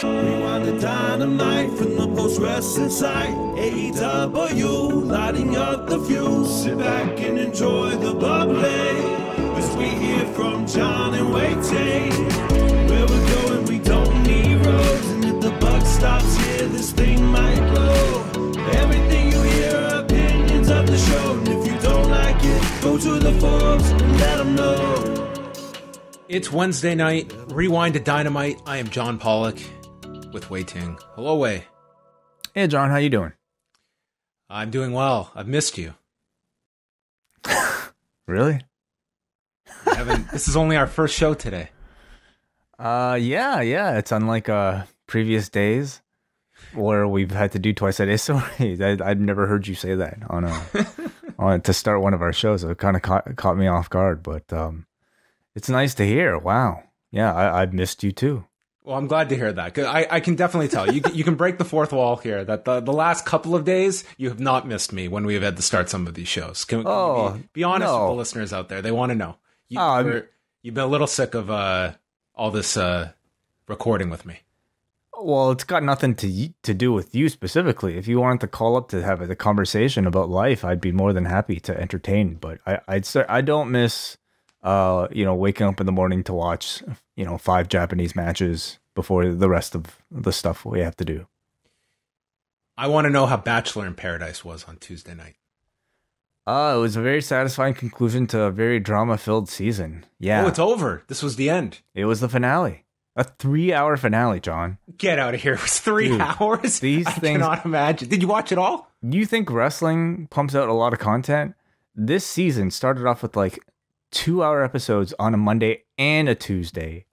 Rewind the dynamite from the post-wrestling site. AEW, lighting up the fuse. Sit back and enjoy the bubbly as we hear from John and Wai Ting. Where we're going, we don't need roads. And if the buck stops here, this thing might blow. Everything you hear are opinions of the show. And if you don't like it, go to the forums and let them know. It's Wednesday night. Rewind-A-Dynamite. I am John Pollock with Wai Ting. Hello, Wai. Hey, John. How you doing? I'm doing well. I've missed you. Really? This is only our first show today. Yeah. It's unlike previous days where we've had to do twice a day. Sorry, I've never heard you say that on to start one of our shows. So it kind of caught me off guard, but it's nice to hear. Wow. Yeah, I've missed you too. Well, I'm glad to hear that. 'Cause I can definitely tell. You can break the fourth wall here that the last couple of days, you have not missed me when we have had to start some of these shows. Can you be honest with the listeners out there? They want to know. You've been a little sick of all this recording with me. Well, it's got nothing to do with you specifically. If you wanted to call up to have a conversation about life, I'd be more than happy to entertain. But I don't miss waking up in the morning to watch 5 Japanese matches before the rest of the stuff we have to do. I want to know how Bachelor in Paradise was on Tuesday night. It was a very satisfying conclusion to a very drama-filled season. Yeah. Oh, it's over. This was the end. It was the finale. A 3-hour finale, John. Get out of here. It was 3 hours? I cannot imagine. Did you watch it all? You think wrestling pumps out a lot of content? This season started off with 2-hour episodes on a Monday and a Tuesday.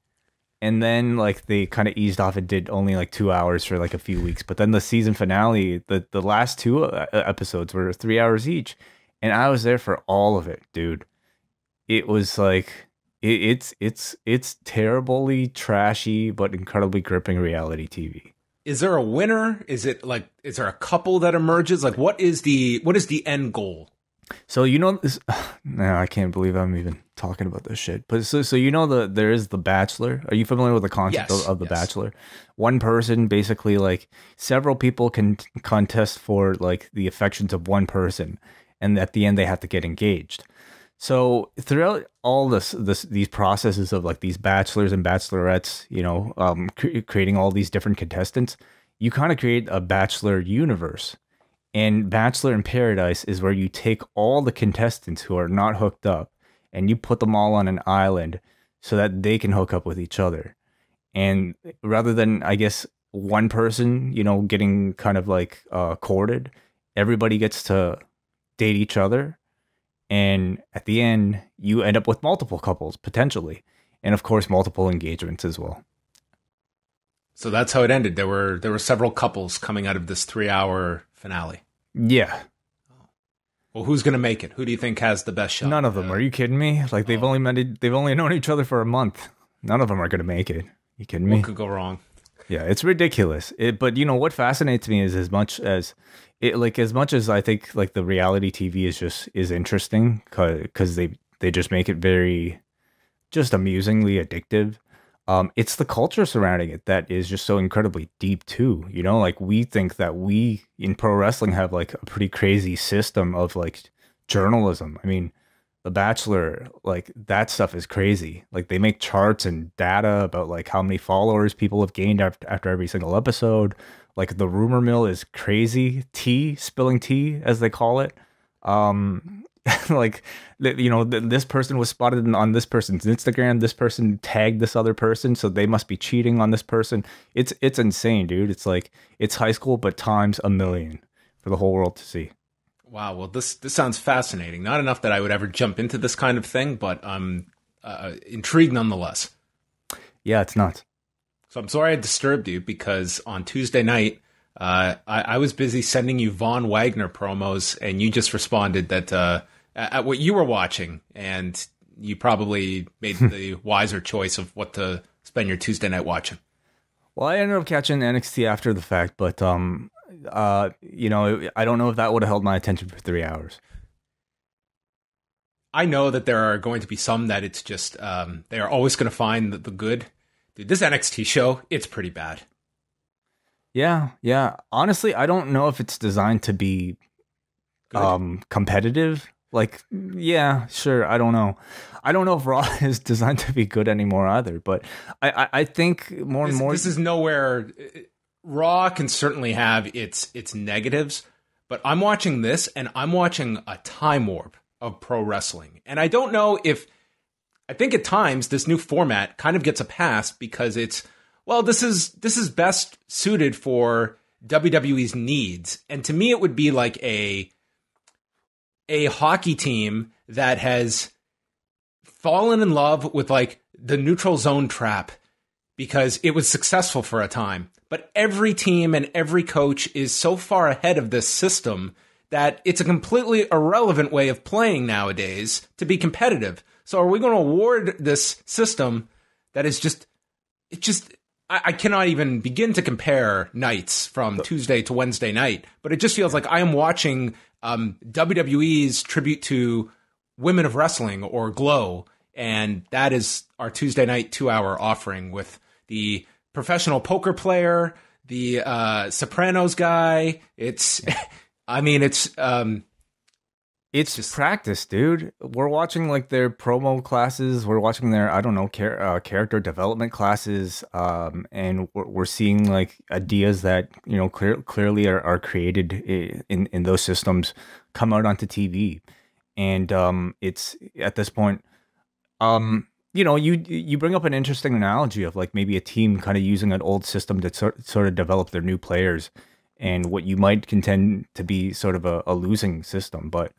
And then they kind of eased off and did only 2 hours for a few weeks. But then the season finale, the last 2 episodes were 3 hours each. And I was there for all of it, dude. It was it's terribly trashy but incredibly gripping reality TV. Is there a winner? Is there a couple that emerges? What is the end goal? So this. No, I can't believe I'm even talking about this shit. But so there is The Bachelor. Are you familiar with the concept of The Bachelor? One person, basically, several people can contest for the affections of one person, and at the end they have to get engaged. So throughout all these processes of these bachelors and bachelorettes, creating all these different contestants, you kind of create a bachelor universe. And Bachelor in Paradise is where you take all the contestants who are not hooked up and you put them all on an island so that they can hook up with each other. And rather than, I guess, one person, getting kind of courted, everybody gets to date each other. And at the end, you end up with multiple couples, potentially. And of course, multiple engagements as well. So that's how it ended. There were several couples coming out of this 3-hour finale. Yeah. Well, who's going to make it? Who do you think has the best shot? None of them. Are you kidding me? They've only known each other for a month. None of them are going to make it. You kidding me? What could go wrong? Yeah, it's ridiculous. But what fascinates me is as much as I think the reality TV is interesting because they just make it very just amusingly addictive. It's the culture surrounding it that is just so incredibly deep too. We think that we in pro wrestling have a pretty crazy system of journalism. I mean, The Bachelor, that stuff is crazy. They make charts and data about how many followers people have gained after every single episode. The rumor mill is crazy. Spilling tea, as they call it. This person was spotted on this person's Instagram. This person tagged this other person, so they must be cheating on this person. It's insane, dude. It's high school, but times a million for the whole world to see. Wow. Well, this sounds fascinating. Not enough that I would ever jump into this kind of thing, but I'm intrigued nonetheless. Yeah, it's nuts. So I'm sorry I disturbed you because on Tuesday night, I was busy sending you Von Wagner promos, and you just responded that at what you were watching, and you probably made the wiser choice of what to spend your Tuesday night watching. Well, I ended up catching NXT after the fact, but I don't know if that would have held my attention for 3 hours. I know that there are going to be some that it's just they are always going to find the good. Dude, this NXT show, it's pretty bad. Yeah. Honestly, I don't know if it's designed to be competitive. Like, yeah, sure. I don't know. I don't know if Raw is designed to be good anymore either. But I think more and more. This is nowhere. Raw can certainly have its negatives, but I'm watching this and I'm watching a time warp of pro wrestling, and I don't know if. I think at times this new format kind of gets a pass because it's, well, this is best suited for WWE's needs. And to me, it would be like a hockey team that has fallen in love with like the neutral zone trap because it was successful for a time. But every team and every coach is so far ahead of this system that it's a completely irrelevant way of playing nowadays to be competitive. So are we going to award this system that is I cannot even begin to compare nights from Tuesday to Wednesday night, but it just feels like I am watching WWE's tribute to Women of Wrestling or Glow, and that is our Tuesday night 2-hour offering with the professional poker player, the Sopranos guy. It's just practice, dude. We're watching like their promo classes. We're watching their, I don't know, character development classes. And we're seeing like ideas that, you know, clearly are created in those systems come out onto TV. And it's at this point, you know, you bring up an interesting analogy of like maybe a team kind of using an old system to sort of develop their new players and what you might contend to be sort of a losing system. But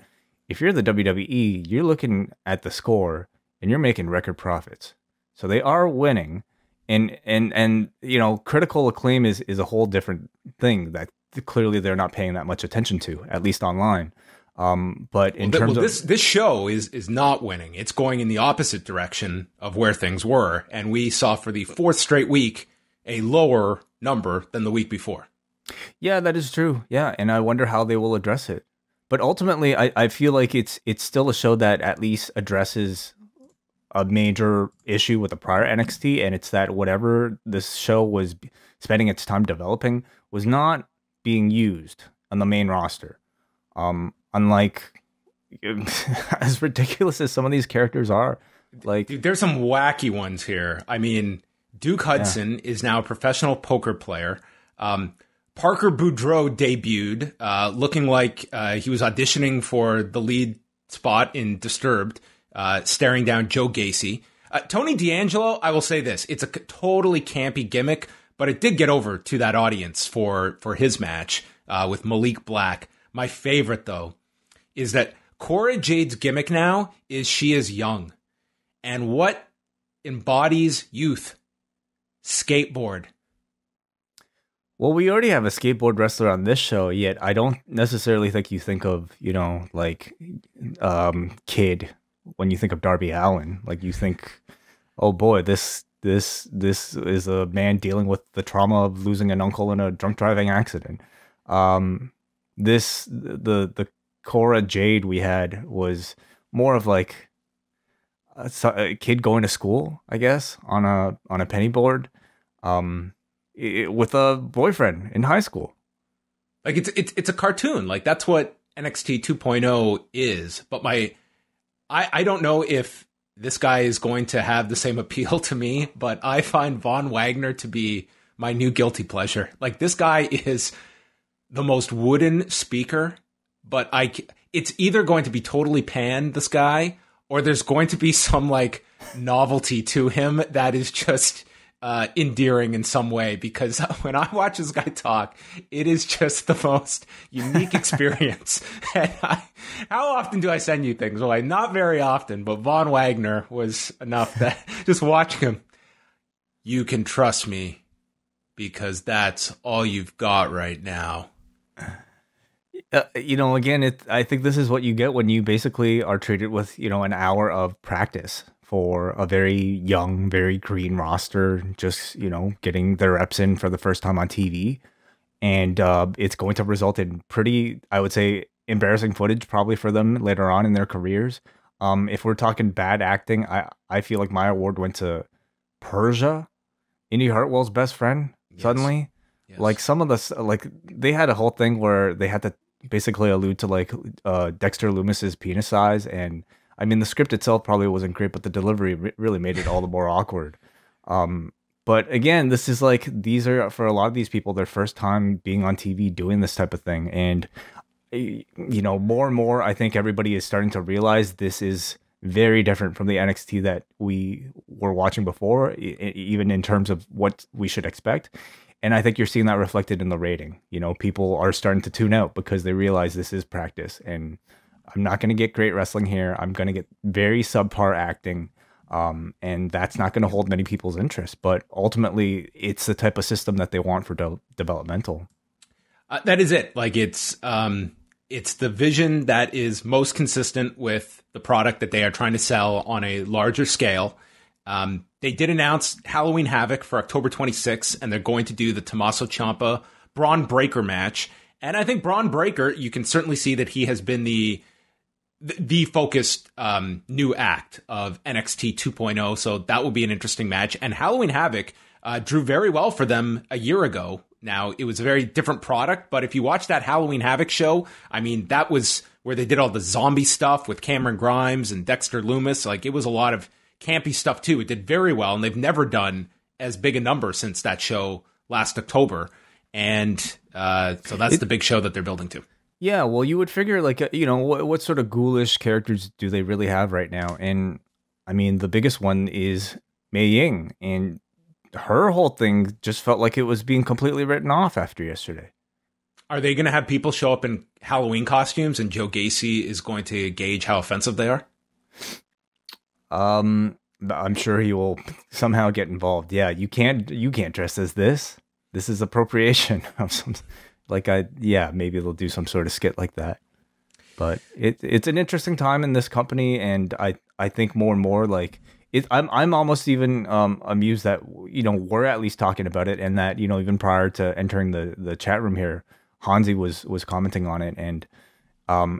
if you're the WWE, you're looking at the score and you're making record profits. So they are winning. And you know, critical acclaim is a whole different thing that clearly they're not paying that much attention to, at least online. But in terms of this show is not winning. It's going in the opposite direction of where things were. And we saw for the 4th straight week a lower number than the week before. Yeah, that is true. Yeah. And I wonder how they will address it. But ultimately, I feel like it's still a show that at least addresses a major issue with the prior NXT, and it's that whatever this show was spending its time developing was not being used on the main roster. Unlike as ridiculous as some of these characters are, like dude, there's some wacky ones here. I mean, Duke Hudson is now a professional poker player. Parker Boudreaux debuted, looking like he was auditioning for the lead spot in Disturbed, staring down Joe Gacy. Tony D'Angelo, I will say this, it's a totally campy gimmick, but it did get over to that audience for his match with Malik Black. My favorite, though, is that Cora Jade's gimmick now is she is young. And what embodies youth? Skateboard. Well, we already have a skateboard wrestler on this show, yet I don't necessarily think you think of, you know, like Kid when you think of Darby Allin. Like you think, oh boy, this is a man dealing with the trauma of losing an uncle in a drunk driving accident. The Cora Jade we had was more of like a kid going to school, I guess, on a penny board. With a boyfriend in high school. Like it's a cartoon. Like that's what NXT 2.0 is. But I don't know if this guy is going to have the same appeal to me, but I find Von Wagner to be my new guilty pleasure. Like this guy is the most wooden speaker, but it's either going to be totally pan, this guy, or there's going to be some like novelty to him that is just endearing in some way, because when I watch this guy talk, it is just the most unique experience. And how often do I send you things? Well, not very often, but Von Wagner was enough that just watching him, you can trust me because that's all you've got right now. You know, again, I think this is what you get when you basically are treated with, you know, an hour of practice for a very young, very green roster, just, you know, getting their reps in for the first time on TV. And it's going to result in pretty, I would say, embarrassing footage probably for them later on in their careers. If we're talking bad acting, I feel like my award went to Persia Indy Hartwell's best friend suddenly. Yes. Like some of the like they had a whole thing where they had to basically allude to like Dexter Lumis's penis size, and I mean the script itself probably wasn't great, but the delivery really made it all the more awkward. But again, this is like these are for a lot of these people their first time being on TV doing this type of thing, and you know more and more I think everybody is starting to realize this is very different from the NXT that we were watching before, even in terms of what we should expect. And I think you're seeing that reflected in the rating. You know, people are starting to tune out because they realize this is practice. And I'm not going to get great wrestling here. I'm going to get very subpar acting. And that's not going to hold many people's interest. But ultimately, it's the type of system that they want for developmental. That is it. Like, it's the vision that is most consistent with the product that they are trying to sell on a larger scale. They did announce Halloween Havoc for October 26th, and they're going to do the Tommaso Ciampa Braun Breaker match. And I think Braun Breaker, you can certainly see that he has been the focused new act of NXT 2.0. So that will be an interesting match. And Halloween Havoc drew very well for them a year ago. Now, it was a very different product, but if you watch that Halloween Havoc show, I mean, that was where they did all the zombie stuff with Cameron Grimes and Dexter Lumis. Like, it was a lot of campy stuff too. It did very well, and they've never done as big a number since that show last October. And so that's the big show that they're building to. Yeah, well, you would figure, like, you know, what sort of ghoulish characters do they really have right now? And I mean, the biggest one is Mei Ying, and her whole thing just felt like it was being completely written off after yesterday. Are they going to have people show up in Halloween costumes, and Joe Gacy is going to gauge how offensive they are? I'm sure he will somehow get involved. Yeah, you can't dress as this. This is appropriation of some, maybe they'll do some sort of skit like that. But it's an interesting time in this company, and I think more and more like it. I'm almost even amused that, you know, we're at least talking about it, and that, you know, even prior to entering the chat room here, Hansi was commenting on it, and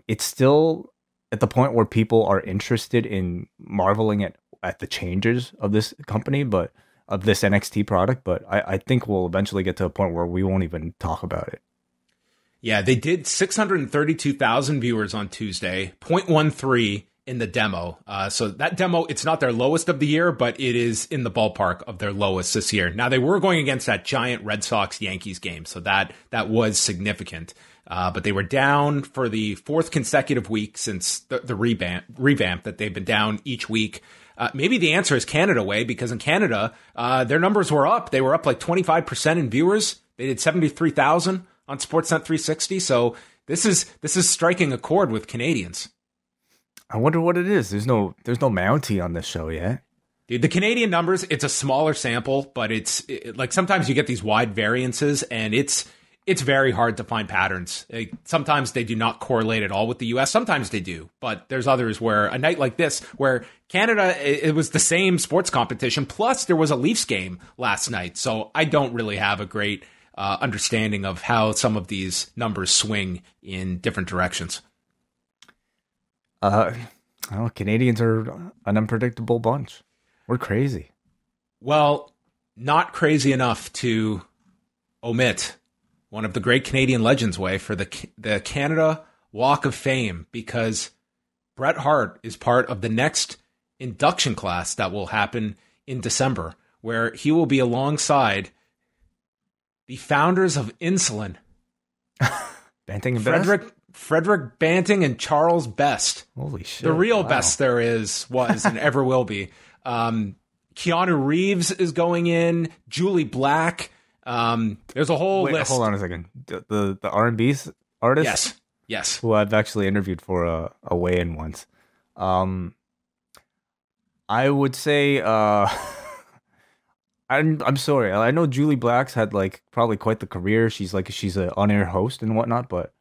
it's still at the point where people are interested in marveling at the changes of this company, but of this NXT product. But I think we'll eventually get to a point where we won't even talk about it. Yeah, they did 632,000 viewers on Tuesday, 0.13 in the demo. So that demo, it's not their lowest of the year, but it is in the ballpark of their lowest this year. Now, they were going against that giant Red Sox-Yankees game, so that was significant. But they were down for the fourth consecutive week since the revamp that they've been down each week. Maybe the answer is Canada way, because in Canada, their numbers were up. They were up like 25% in viewers. They did 73,000 on Sportsnet 360. So this is striking a chord with Canadians. I wonder what it is. There's no Mountie on this show yet. Dude, the Canadian numbers, it's a smaller sample, but it's like sometimes you get these wide variances, and it's very hard to find patterns. Sometimes they do not correlate at all with the US. Sometimes they do, but there's others where a night like this, where Canada, it was the same sports competition, plus there was a Leafs game last night. So I don't really have a great understanding of how some of these numbers swing in different directions. Canadians are an unpredictable bunch. We're crazy. Well, not crazy enough to omit one of the great Canadian legends way for the Canada Walk of Fame, because Bret Hart is part of the next induction class that will happen in December, where he will be alongside the founders of insulin, Banting and Frederick Banting and Charles Best. Holy shit. The real best there was, and ever will be. Keanu Reeves is going in, Julie Black. There's a whole list. Hold on a second. The R&B artist? Yes. Who I've actually interviewed for a weigh-in once. I would say I'm sorry. I know Julie Black's had like probably quite the career. She's an on-air host and whatnot, but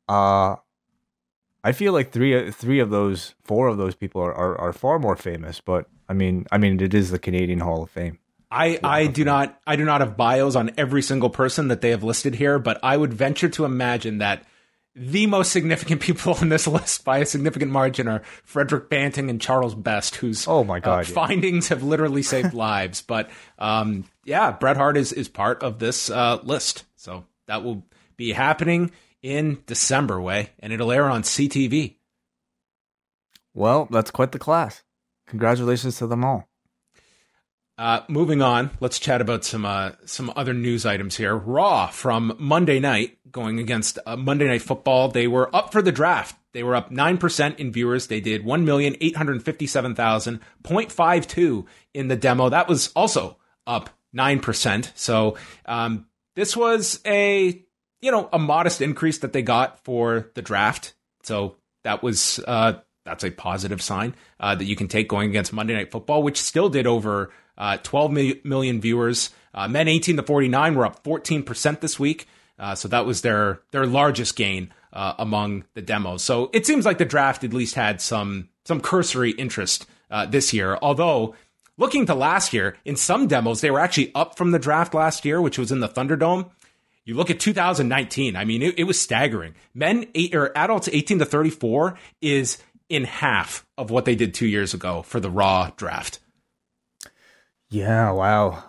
I feel like four of those people are far more famous. But I mean, it is the Canadian Hall of Fame. I do not have bios on every single person that they have listed here, but I would venture to imagine that the most significant people on this list by a significant margin are Frederick Banting and Charles Best, whose findings have literally saved lives. But yeah, Bret Hart is part of this list. So that will be happening in December, and it'll air on CTV. Well, that's quite the class. Congratulations to them all. Moving on, let's chat about some other news items here. Raw from Monday night, going against Monday Night Football. They were up for the draft. They were up 9% in viewers. They did 1,857,000.52 in the demo. That was also up 9%. So this was a modest increase that they got for the draft. So that was that's a positive sign that you can take going against Monday Night Football, which still did over 12 million viewers. Men 18 to 49 were up 14% this week. So that was their largest gain among the demos. So it seems like the draft at least had some cursory interest this year. Although looking to last year, in some demos, they were actually up from the draft last year, which was in the Thunderdome. You look at 2019, I mean, it was staggering. Adults 18 to 34 is in half of what they did 2 years ago for the Raw draft. Yeah, wow.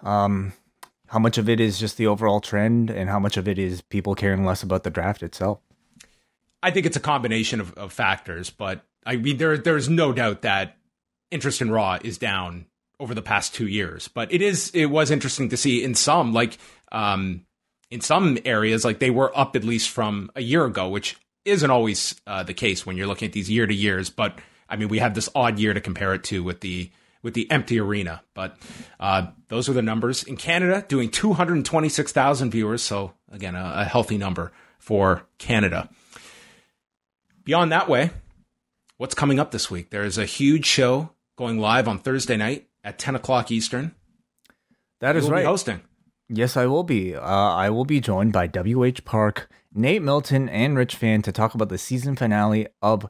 How much of it is just the overall trend, and how much of it is people caring less about the draft itself? I think it's a combination of factors, but I mean, there's no doubt that interest in Raw is down over the past 2 years. But it was interesting to see in some areas, like they were up at least from a year ago, which isn't always the case when you're looking at these year to years. But I mean, we have this odd year to compare it to with the empty arena. But those are the numbers. In Canada, doing 226,000 viewers. So again, a healthy number for Canada. Beyond that way, what's coming up this week? There is a huge show going live on Thursday night at 10 o'clock Eastern. That is right. Be hosting. Yes, I will be. I will be joined by W.H. Park, Nate Milton, and Rich Fan to talk about the season finale of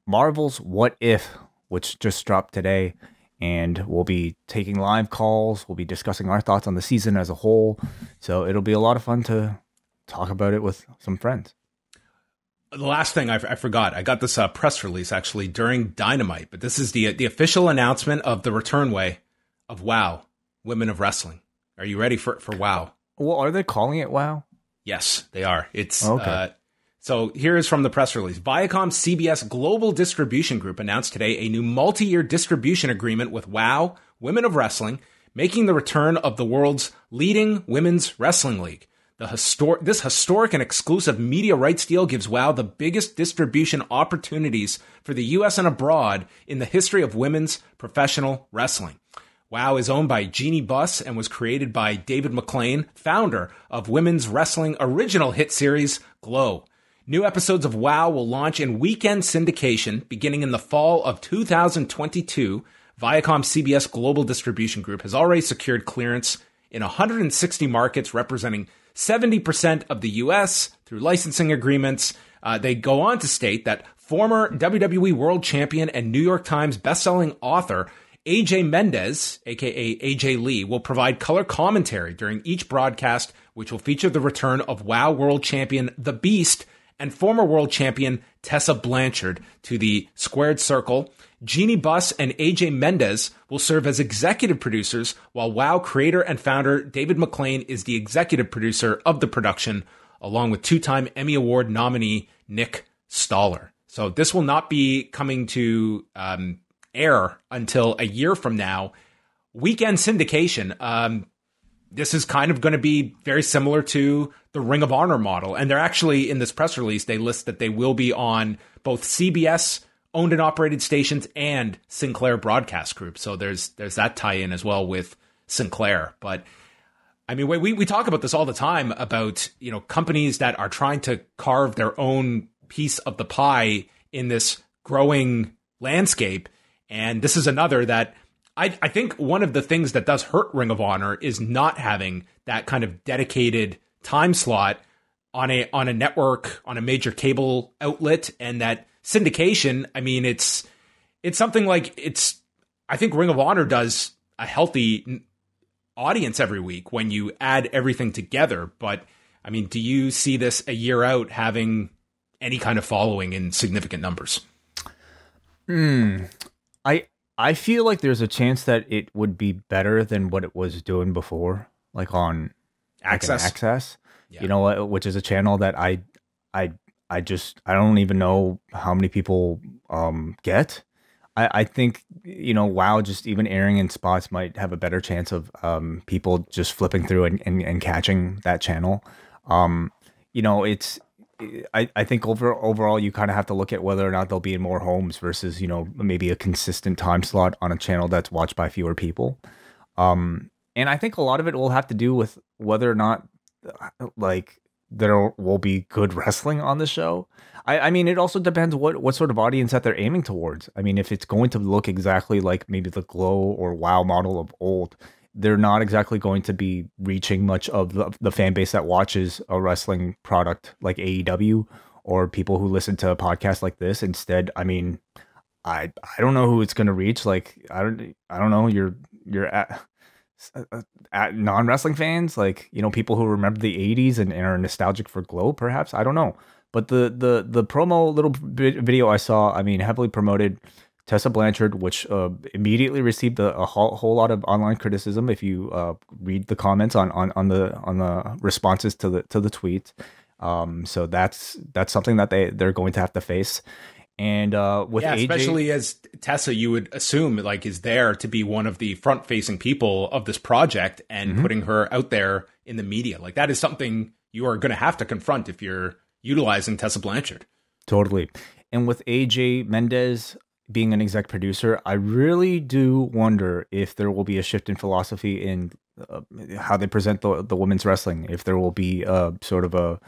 Marvel's What If, which just dropped today. And we'll be taking live calls. We'll be discussing our thoughts on the season as a whole. So it'll be a lot of fun to talk about it with some friends. The last thing I forgot, I got this press release actually during Dynamite, but this is the official announcement of the return way of WOW, Women of Wrestling. Are you ready for WOW? Well, are they calling it WOW? Yes, they are. It's okay. So here is from the press release. Viacom CBS Global Distribution Group announced today a new multi-year distribution agreement with WOW, Women of Wrestling, making the return of the world's leading women's wrestling league. This historic and exclusive media rights deal gives WOW the biggest distribution opportunities for the U.S. and abroad in the history of women's professional wrestling. WOW is owned by Jeannie Buss and was created by David McLean, founder of women's wrestling original hit series Glow. New episodes of WOW will launch in weekend syndication beginning in the fall of 2022. Viacom CBS Global Distribution Group has already secured clearance in 160 markets, representing 70% of the U.S. through licensing agreements. They go on to state that former WWE World Champion and New York Times bestselling author AJ Mendez, aka AJ Lee, will provide color commentary during each broadcast, which will feature the return of WOW World Champion The Beast and former World Champion Tessa Blanchard to the Squared Circle. Jeannie Buss and AJ Mendez will serve as executive producers, while WOW creator and founder David McLean is the executive producer of the production, along with two-time Emmy Award nominee Nick Stoller. So this will not be coming to air until a year from now. Weekend syndication. This is kind of going to be very similar to the Ring of Honor model. And they're actually, in this press release, they list that they will be on both CBS owned and operated stations and Sinclair Broadcast Group. So there's that tie-in as well with Sinclair. But I mean, we talk about this all the time about, companies that are trying to carve their own piece of the pie in this growing landscape. And this is another that I think one of the things that does hurt Ring of Honor is not having that kind of dedicated time slot on a network, on a major cable outlet, and that syndication. I mean, it's something like I think Ring of Honor does a healthy audience every week when you add everything together. But I mean, do you see this a year out having any kind of following in significant numbers? I feel like there's a chance that it would be better than what it was doing before, like on Access. Yeah. You know, which is a channel that I don't even know how many people get. I think, you know, WoW just even airing in spots might have a better chance of people just flipping through and catching that channel. You know, I think overall you kind of have to look at whether or not they'll be in more homes versus, you know, maybe a consistent time slot on a channel that's watched by fewer people. And I think a lot of it will have to do with whether or not like there will be good wrestling on the show. I mean, it also depends what sort of audience that they're aiming towards. I mean, if it's going to look exactly like maybe the Glow or WoW model of old, they're not exactly going to be reaching much of the fan base that watches a wrestling product like AEW or people who listen to a podcast like this. Instead, I mean, I don't know who it's going to reach. Like, I don't know. You're at non-wrestling fans, like, you know, people who remember the 80s and are nostalgic for Glow, perhaps. I don't know. But the promo little video I saw, I mean, heavily promoted Tessa Blanchard, which immediately received a whole lot of online criticism. If you read the comments on the responses to the tweets, so that's something that they're going to have to face. And with AJ, especially as Tessa, you would assume like is there to be one of the front facing people of this project and putting her out there in the media. Like that is something you are going to have to confront if you're utilizing Tessa Blanchard. Totally. And with AJ Mendez being an exec producer, I really do wonder if there will be a shift in philosophy in how they present the women's wrestling. If there will be sort of a,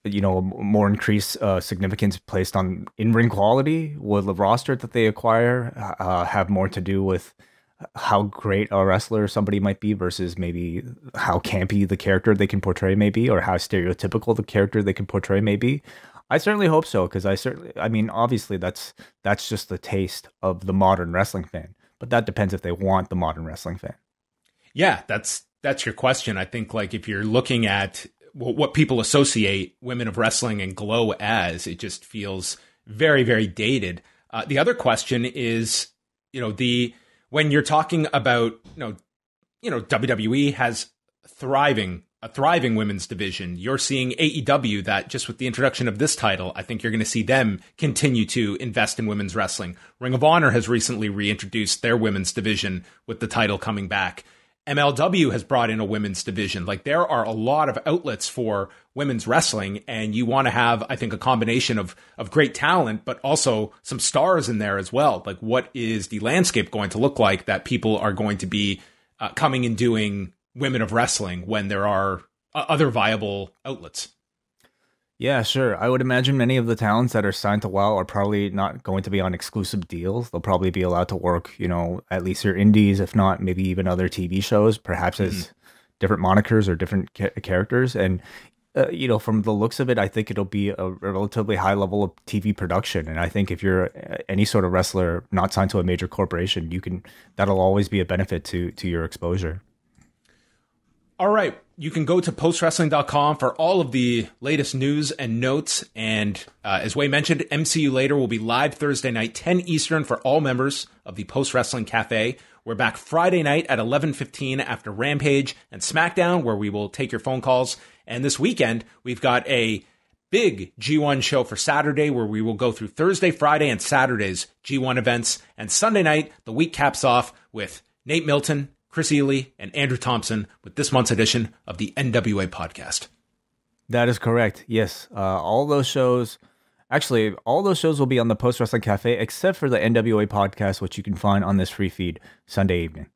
you know, more increased significance placed on in-ring quality. Will the roster that they acquire have more to do with how great a wrestler somebody might be versus maybe how campy the character they can portray may be, or how stereotypical the character they can portray may be? I certainly hope so, because I mean, obviously that's just the taste of the modern wrestling fan, but that depends if they want the modern wrestling fan. Yeah, that's your question. I think like if you're looking at what people associate women of wrestling and Glow as, it just feels very, very dated. The other question is, you know, when you're talking about, you know, WWE has a thriving women's division. You're seeing AEW that just with the introduction of this title, I think you're going to see them continue to invest in women's wrestling. Ring of Honor has recently reintroduced their women's division with the title coming back. MLW has brought in a women's division. Like there are a lot of outlets for women's wrestling, and you want to have, I think, a combination of great talent, but also some stars in there as well. Like what is the landscape going to look like that people are going to be coming and doing women of wrestling when there are other viable outlets? Yeah, sure. I would imagine many of the talents that are signed to WoW are probably not going to be on exclusive deals. They'll probably be allowed to work, you know, at least your indies, if not maybe even other TV shows, perhaps as different monikers or different characters. And, you know, from the looks of it, I think it'll be a relatively high level of TV production. And I think if you're any sort of wrestler not signed to a major corporation, that'll always be a benefit to your exposure. All right. You can go to postwrestling.com for all of the latest news and notes. And as Wai mentioned, MCU Later will be live Thursday night, 10 Eastern for all members of the Post Wrestling Cafe. We're back Friday night at 11:15 after Rampage and SmackDown, where we will take your phone calls. And this weekend, we've got a big G1 show for Saturday, where we will go through Thursday, Friday, and Saturday's G1 events. And Sunday night, the week caps off with Nate Milton, Chris Ely, and Andrew Thompson with this month's edition of the NWA podcast. That is correct. Yes. All those shows will be on the Post Wrestling Cafe, except for the NWA podcast, which you can find on this free feed Sunday evening.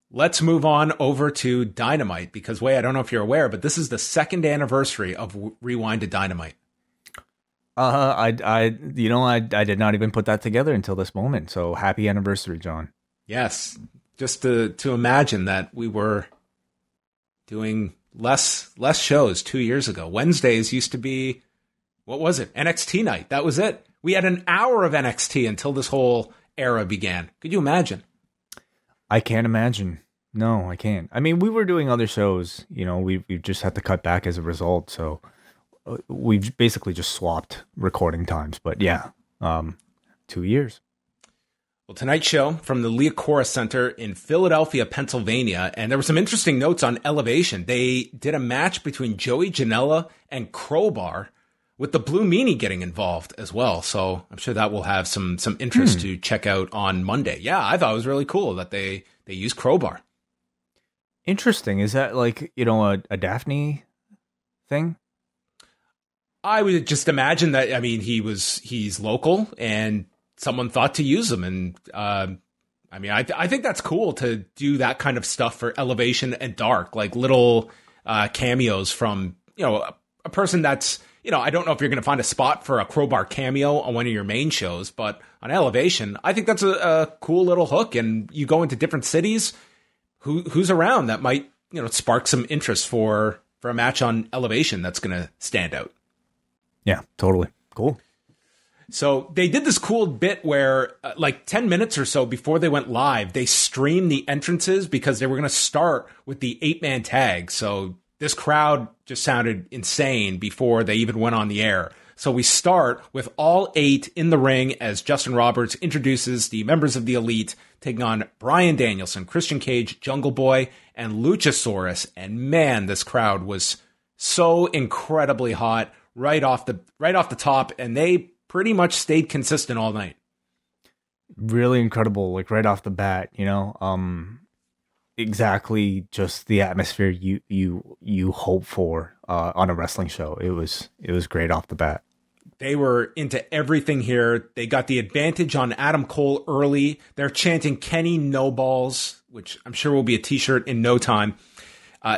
Let's move on over to Dynamite, because Wai, I don't know if you're aware, but this is the second anniversary of Rewind-A-Dynamite. I did not even put that together until this moment. So happy anniversary, John. Yes. Just to imagine that we were doing less shows 2 years ago. Wednesdays used to be, what was it? NXT night. That was it. We had an hour of NXT until this whole era began. Could you imagine? I can't imagine. No, I can't. I mean, we were doing other shows. You know, we've just had to cut back as a result. So we've basically just swapped recording times. But yeah, 2 years. Well, tonight's show from the Liacouras Center in Philadelphia, Pennsylvania, and there were some interesting notes on Elevation. They did a match between Joey Janela and Crowbar, with the Blue Meanie getting involved as well. So I'm sure that will have some interest to check out on Monday. Yeah, I thought it was really cool that they used Crowbar. Interesting. Is that like, a Daphne thing? I would just imagine that, I mean, he's local and someone thought to use him. And I think that's cool to do that kind of stuff for Elevation and Dark, like little cameos from, a person that's, I don't know if you're going to find a spot for a Crowbar cameo on one of your main shows, but on Elevation, I think that's a cool little hook. And you go into different cities, who's around that might, spark some interest for a match on Elevation that's going to stand out. Yeah, totally. Cool. So they did this cool bit where 10 minutes or so before they went live, they streamed the entrances because they were going to start with the 8-man tag. So this crowd just sounded insane before they even went on the air. So we start with all 8 in the ring as Justin Roberts introduces the members of the Elite, taking on Bryan Danielson, Christian Cage, Jungle Boy, and Luchasaurus. And man, this crowd was so incredibly hot right off the top, and they pretty much stayed consistent all night. Really incredible, like right off the bat, exactly just the atmosphere you hope for on a wrestling show. It was great off the bat. They were into everything here. They got the advantage on Adam Cole early. They're chanting Kenny No Balls, which I'm sure will be a t-shirt in no time.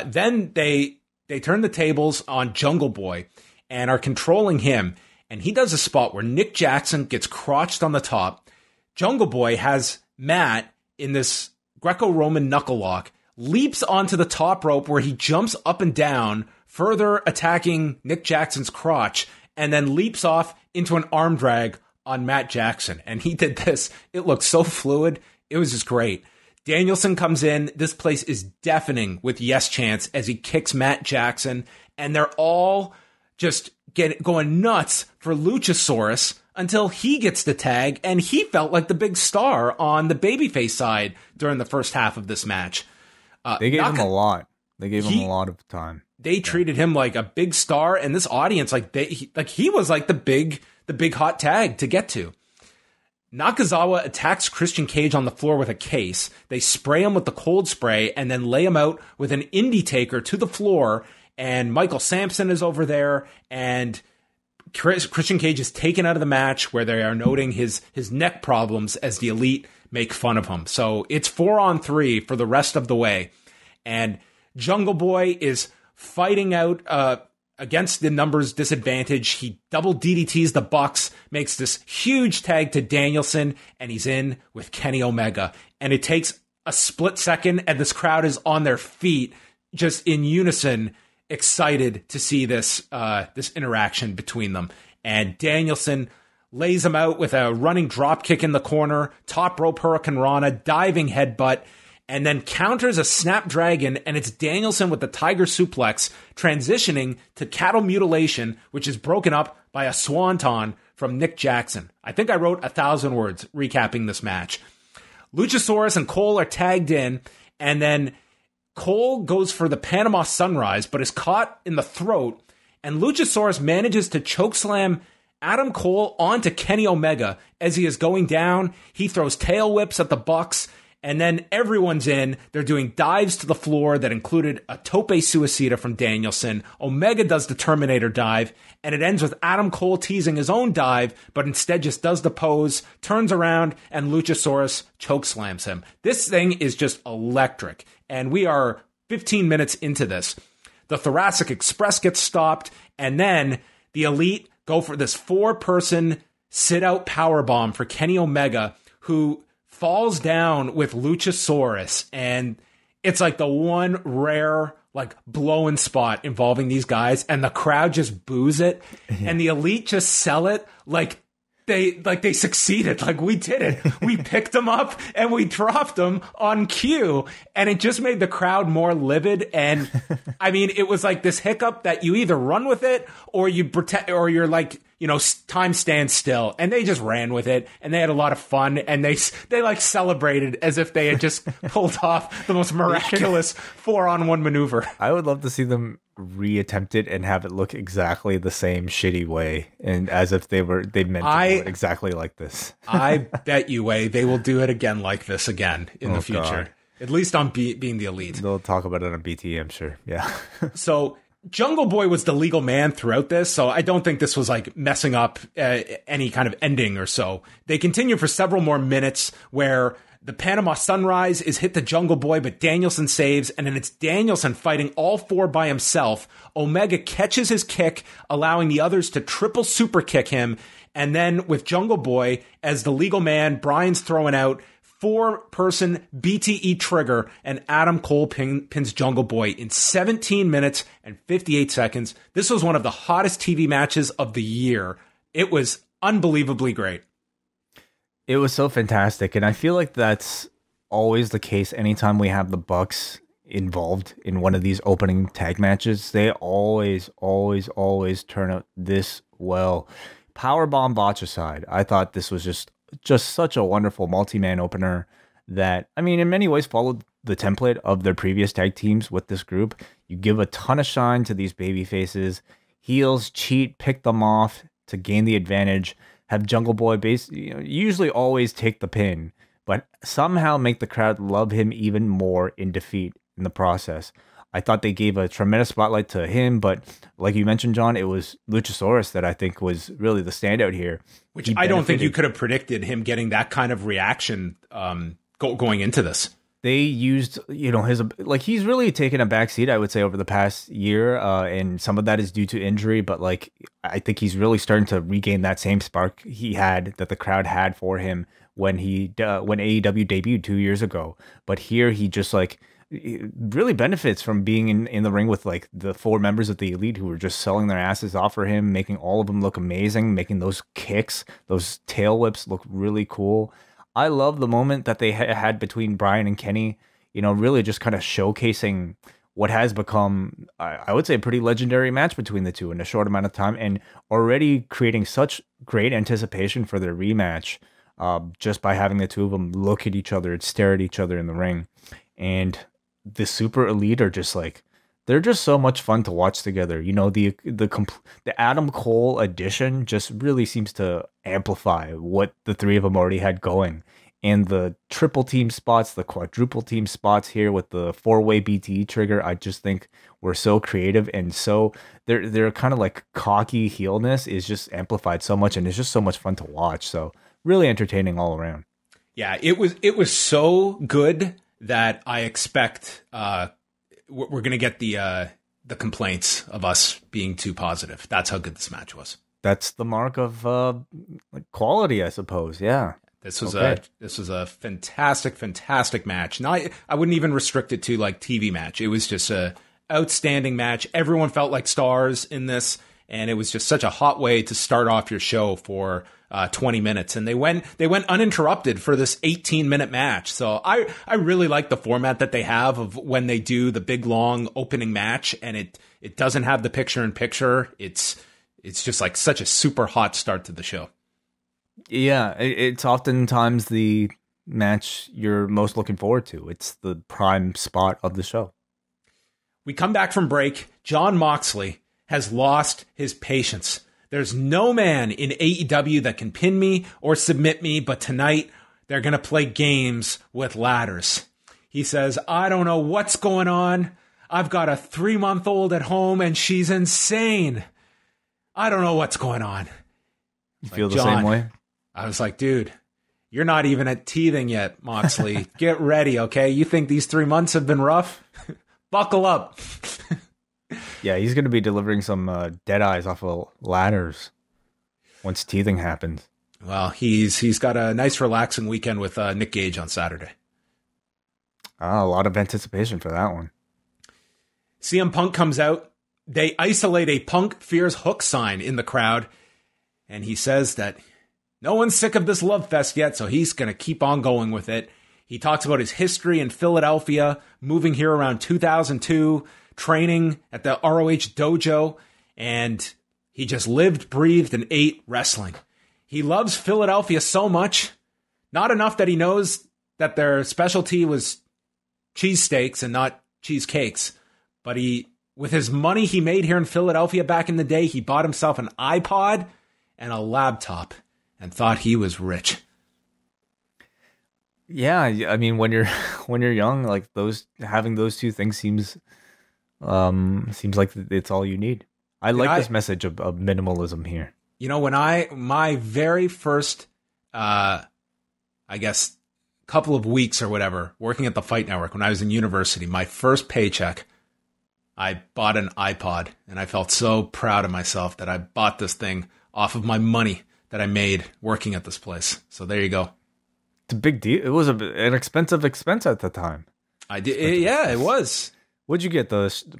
Then they turn the tables on Jungle Boy and are controlling him. And he does a spot where Nick Jackson gets crotched on the top. Jungle Boy has Matt in this Greco-Roman knuckle lock, leaps onto the top rope where he jumps up and down, further attacking Nick Jackson's crotch, and then leaps off into an arm drag on Matt Jackson. And he did this. It looked so fluid. It was just great. Danielson comes in. This place is deafening with yes chants as he kicks Matt Jackson. And they're all just going nuts for Luchasaurus until he gets the tag, and he felt like the big star on the babyface side during the first half of this match. They gave him a lot. They gave him a lot of time. They treated him like a big star, and this audience, he was like the big hot tag to get to. Nakazawa attacks Christian Cage on the floor with a case. They spray him with the cold spray and then lay him out with an indie taker to the floor. And Michael Sampson is over there, and Christian Cage is taken out of the match where they are noting his neck problems as the Elite make fun of him. So it's 4-on-3 for the rest of the way. And Jungle Boy is fighting out against the numbers disadvantage. He double DDTs the Bucks, makes this huge tag to Danielson, and he's in with Kenny Omega. And it takes a split second, and this crowd is on their feet, just in unison, excited to see this interaction between them. And Danielson lays him out with a running drop kick in the corner, top rope Hurricane Rana, diving headbutt, and then counters a Snapdragon, and it's Danielson with the Tiger Suplex, transitioning to cattle mutilation, which is broken up by a swanton from Nick Jackson. I think I wrote 1,000 words recapping this match. Luchasaurus and Cole are tagged in, and then Cole goes for the Panama Sunrise, but is caught in the throat, and Luchasaurus manages to chokeslam Adam Cole onto Kenny Omega. As he is going down, he throws tail whips at the Bucks, and then everyone's in. They're doing dives to the floor that included a tope suicida from Danielson. Omega does the Terminator dive, and it ends with Adam Cole teasing his own dive, but instead just does the pose, turns around, and Luchasaurus chokeslams him. This thing is just electric. And we are 15 minutes into this. The Jurassic Express gets stopped, and then the Elite go for this 4-person sit-out powerbomb for Kenny Omega, who falls down with Luchasaurus. And it's like the one rare, blowing spot involving these guys, and the crowd just boos it. Yeah. And the Elite just sell it like they succeeded. Like, we did it. We picked them up and we dropped them on cue, and it just made the crowd more livid. And I mean, it was like this hiccup that you either run with it or you pretend, or you're like time stands still, and they just ran with it, and they had a lot of fun, and they like celebrated as if they had just pulled off the most miraculous 4-on-1 maneuver. I would love to see them reattempt it and have it look exactly the same shitty way, and as if they meant to do it exactly like this. I bet you, they will do it again like this again in the future. God. At least on being the Elite. They'll talk about it on BT, I'm sure. Yeah. So Jungle Boy was the legal man throughout this, so I don't think this was like messing up any kind of ending or so. They continue for several more minutes where the Panama Sunrise is hit to Jungle Boy, but Danielson saves, and then it's Danielson fighting all 4 by himself. Omega catches his kick, allowing the others to triple super kick him, and then with Jungle Boy as the legal man, Bryan's throwing out 4-person BTE trigger, and Adam Cole pins Jungle Boy in 17 minutes and 58 seconds. This was one of the hottest TV matches of the year. It was unbelievably great. It was so fantastic, and I feel like that's always the case anytime we have the Bucks involved in one of these opening tag matches. They always turn out this well. Powerbomb botch aside, I thought this was just such a wonderful multi-man opener that, I mean, in many ways followed the template of their previous tag teams with this group. You give a ton of shine to these baby faces. Heels cheat, pick them off to gain the advantage. Have Jungle Boy usually always take the pin, but somehow make the crowd love him even more in defeat in the process. I thought they gave a tremendous spotlight to him, but like you mentioned, John, it was Luchasaurus that I think was really the standout here. Which I don't think you could have predicted him getting that kind of reaction going into this. They used, he's really taken a backseat, I would say, over the past year, and some of that is due to injury, but I think he's really starting to regain that same spark he had, that the crowd had for him when AEW debuted 2 years ago. But here he just it really benefits from being in the ring with the 4 members of the Elite who were just selling their asses off for him, making all of them look amazing, making those kicks, those tail whips look really cool. I love the moment that they had between Bryan and Kenny, really just kind of showcasing what has become, I would say, a pretty legendary match between the two in a short amount of time, and already creating such great anticipation for their rematch just by having the two of them look at each other and stare at each other in the ring. And the Super Elite are just they're just so much fun to watch together. The Adam Cole addition just really seems to amplify what the three of them already had going. And the triple team spots, the quadruple team spots here with the 4-way BTE trigger, I just think were so creative, and so their kind of cocky heelness is just amplified so much, and it's just so much fun to watch. So really entertaining all around. Yeah, it was so good that I expect we're going to get the complaints of us being too positive. That's how good this match was. That's the mark of quality, I suppose. Yeah. This was a fantastic match. Now, I wouldn't even restrict it to TV match. It was just a outstanding match. Everyone felt like stars in this, and it was just such a hot way to start off your show for 20 minutes. And they went uninterrupted for this 18-minute match. So I really like the format that they have of when they do the big long opening match, and it doesn't have the picture-in-picture. It's just such a super hot start to the show. Yeah, it's oftentimes the match you're most looking forward to. It's the prime spot of the show. We come back from break. Jon Moxley has lost his patience. There's no man in AEW that can pin me or submit me, but tonight they're going to play games with ladders. He says, I don't know what's going on. I've got a 3-month-old at home and she's insane. I don't know what's going on. You feel the same way? I was like, dude, you're not even at teething yet, Moxley. Get ready, okay? You think these 3 months have been rough? Buckle up. Yeah, he's going to be delivering some dead eyes off of ladders once teething happens. Well, he's got a nice relaxing weekend with Nick Gage on Saturday. A lot of anticipation for that one. CM Punk comes out. They isolate a Punk Fears Hook sign in the crowd, and he says that no one's sick of this love fest yet, so he's going to keep on going with it. He talks about his history in Philadelphia, moving here around 2002, training at the ROH dojo, and He just lived, breathed, and ate wrestling. He loves Philadelphia so much, not enough that he knows that their specialty was cheesesteaks and not cheesecakes, but with his money he made here in Philadelphia back in the day, he bought himself an iPod and a laptop and thought he was rich. Yeah, I mean, when you're young, like having those two things seems like it's all you need. I like this message of minimalism here. You know, when my very first, I guess, couple of weeks or whatever, working at the Fight Network when I was in university, my first paycheck, I bought an iPod, and I felt so proud of myself that I bought this thing off of my money that I made working at this place. So there you go. It's a big deal. It was an expensive expense at the time. I did. It was. What'd you get?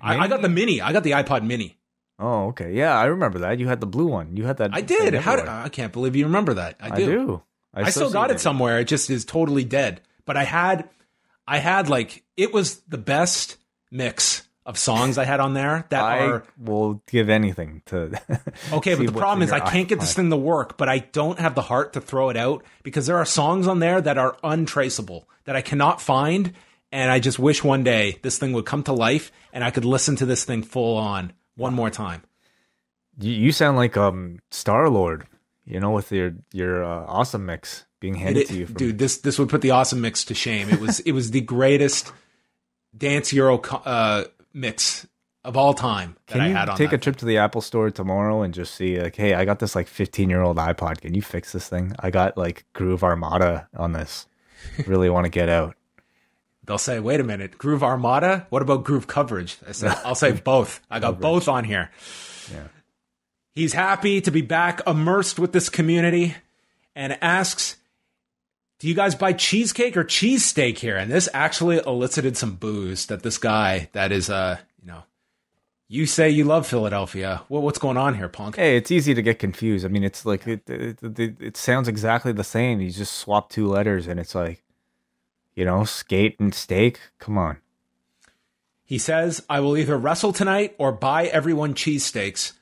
I got the mini. I got the iPod mini. Oh, okay. Yeah, I rememd that. You had the blue one. You had that. I did. I can't believe you remember that. I do. I still got it somewhere. It just is totally dead. But I had like, it was the best mix of songs I had on there I will give anything to. Okay, but the problem is I can't get this thing to work, but I don't have the heart to throw it out because there are songs on there that are untraceable that I cannot find. And I just wish one day this thing would come to life and I could listen to this thing full on one more time. You sound like Star-Lord, with your awesome mix being handed to you. Dude, this would put the awesome mix to shame. It was the greatest Dance Euro mix of all time that I had on. Can you take a trip to the Apple store tomorrow and just see, like, hey, I got this like 15-year-old iPod. Can you fix this thing? I got like Groove Armada on this. Really want to get out. They'll say, wait a minute, Groove Armada? What about Groove Coverage? I'll say both. I got both on here. Yeah. He's happy to be back immersed with this community and asks, do you guys buy cheesecake or cheesesteak here? And this actually elicited some boos that this guy that is, you say you love Philadelphia. Well, what's going on here, Punk? Hey, it's easy to get confused. I mean, it's like, it sounds exactly the same. You just swap two letters and it's like, skate and steak. Come on. He says, I will either wrestle tonight or buy everyone cheesesteaks.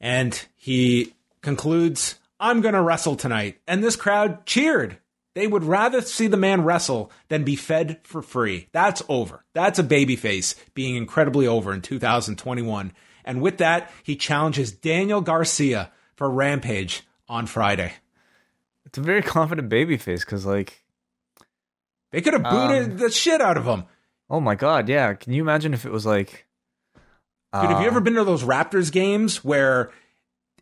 And he concludes, I'm going to wrestle tonight. And this crowd cheered. They would rather see the man wrestle than be fed for free. That's over. That's a babyface being incredibly over in 2021. And with that, he challenges Daniel Garcia for Rampage on Friday. It's a very confident babyface because, like, they could have booted the shit out of him. Oh my God, yeah. Can you imagine if it was like... Dude, have you ever been to those Raptors games where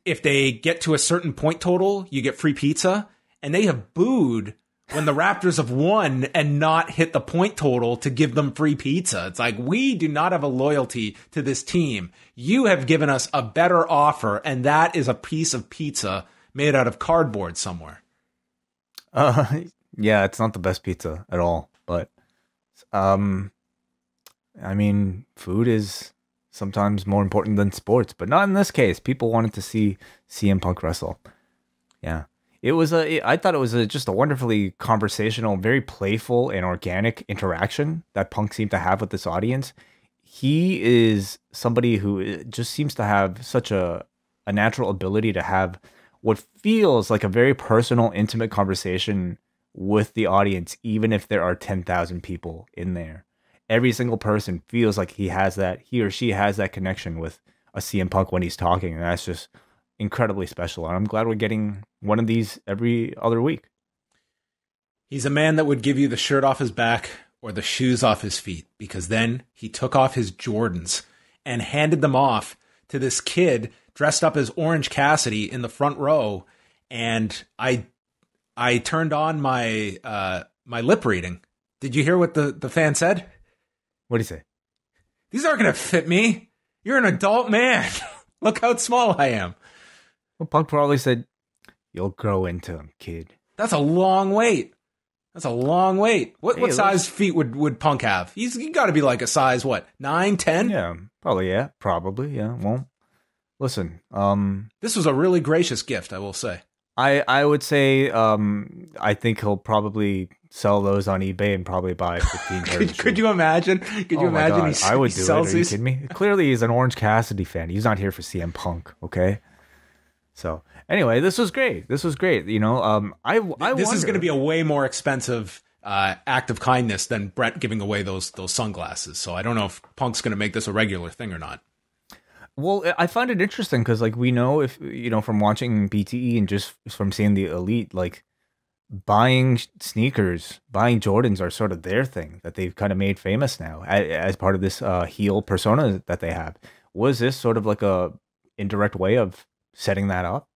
if they get to a certain point total, you get free pizza? And they have booed when the Raptors have won and not hit the point total to give them free pizza. It's like, we do not have a loyalty to this team. You have given us a better offer, and that is a piece of pizza made out of cardboard somewhere. Yeah, it's not the best pizza at all, but I mean, food is sometimes more important than sports, but not in this case. People wanted to see CM Punk wrestle. Yeah. I thought it was just a wonderfully conversational, very playful and organic interaction that Punk seemed to have with this audience. He is somebody who just seems to have such a natural ability to have what feels like a very personal, intimate conversation with the audience, even if there are 10,000 people in there. Every single person feels like he or she has that connection with a CM Punk when he's talking, and that's just incredibly special. And I'm glad we're getting one of these every other week. He's a man that would give you the shirt off his back or the shoes off his feet, because then he took off his Jordans and handed them off to this kid dressed up as Orange Cassidy in the front row. And I turned on my my lip reading. Did you hear what the fan said? What did he say? These aren't going to fit me. You're an adult man. Look how small I am. Well, Punk probably said, you'll grow into them, kid. That's a long wait. What size feet would Punk have? He's got to be like a size, 9, 10? Yeah, probably, yeah. Well, listen. This was a really gracious gift, I will say. I would say I think he'll probably sell those on eBay and probably buy 15 pairs. Could you imagine? I would do it. Are you kidding me? Clearly, he's an Orange Cassidy fan. He's not here for CM Punk, okay? So anyway, this was great. This was great. You know, this is going to be a way more expensive act of kindness than Bret giving away those sunglasses. So I don't know if Punk's going to make this a regular thing or not. Well, I find it interesting because, like, we know, if you know, from watching BTE and just from seeing the Elite, like, buying sneakers, buying Jordans are sort of their thing that they've kind of made famous now as part of this heel persona that they have. Was this sort of like a indirect way of setting that up?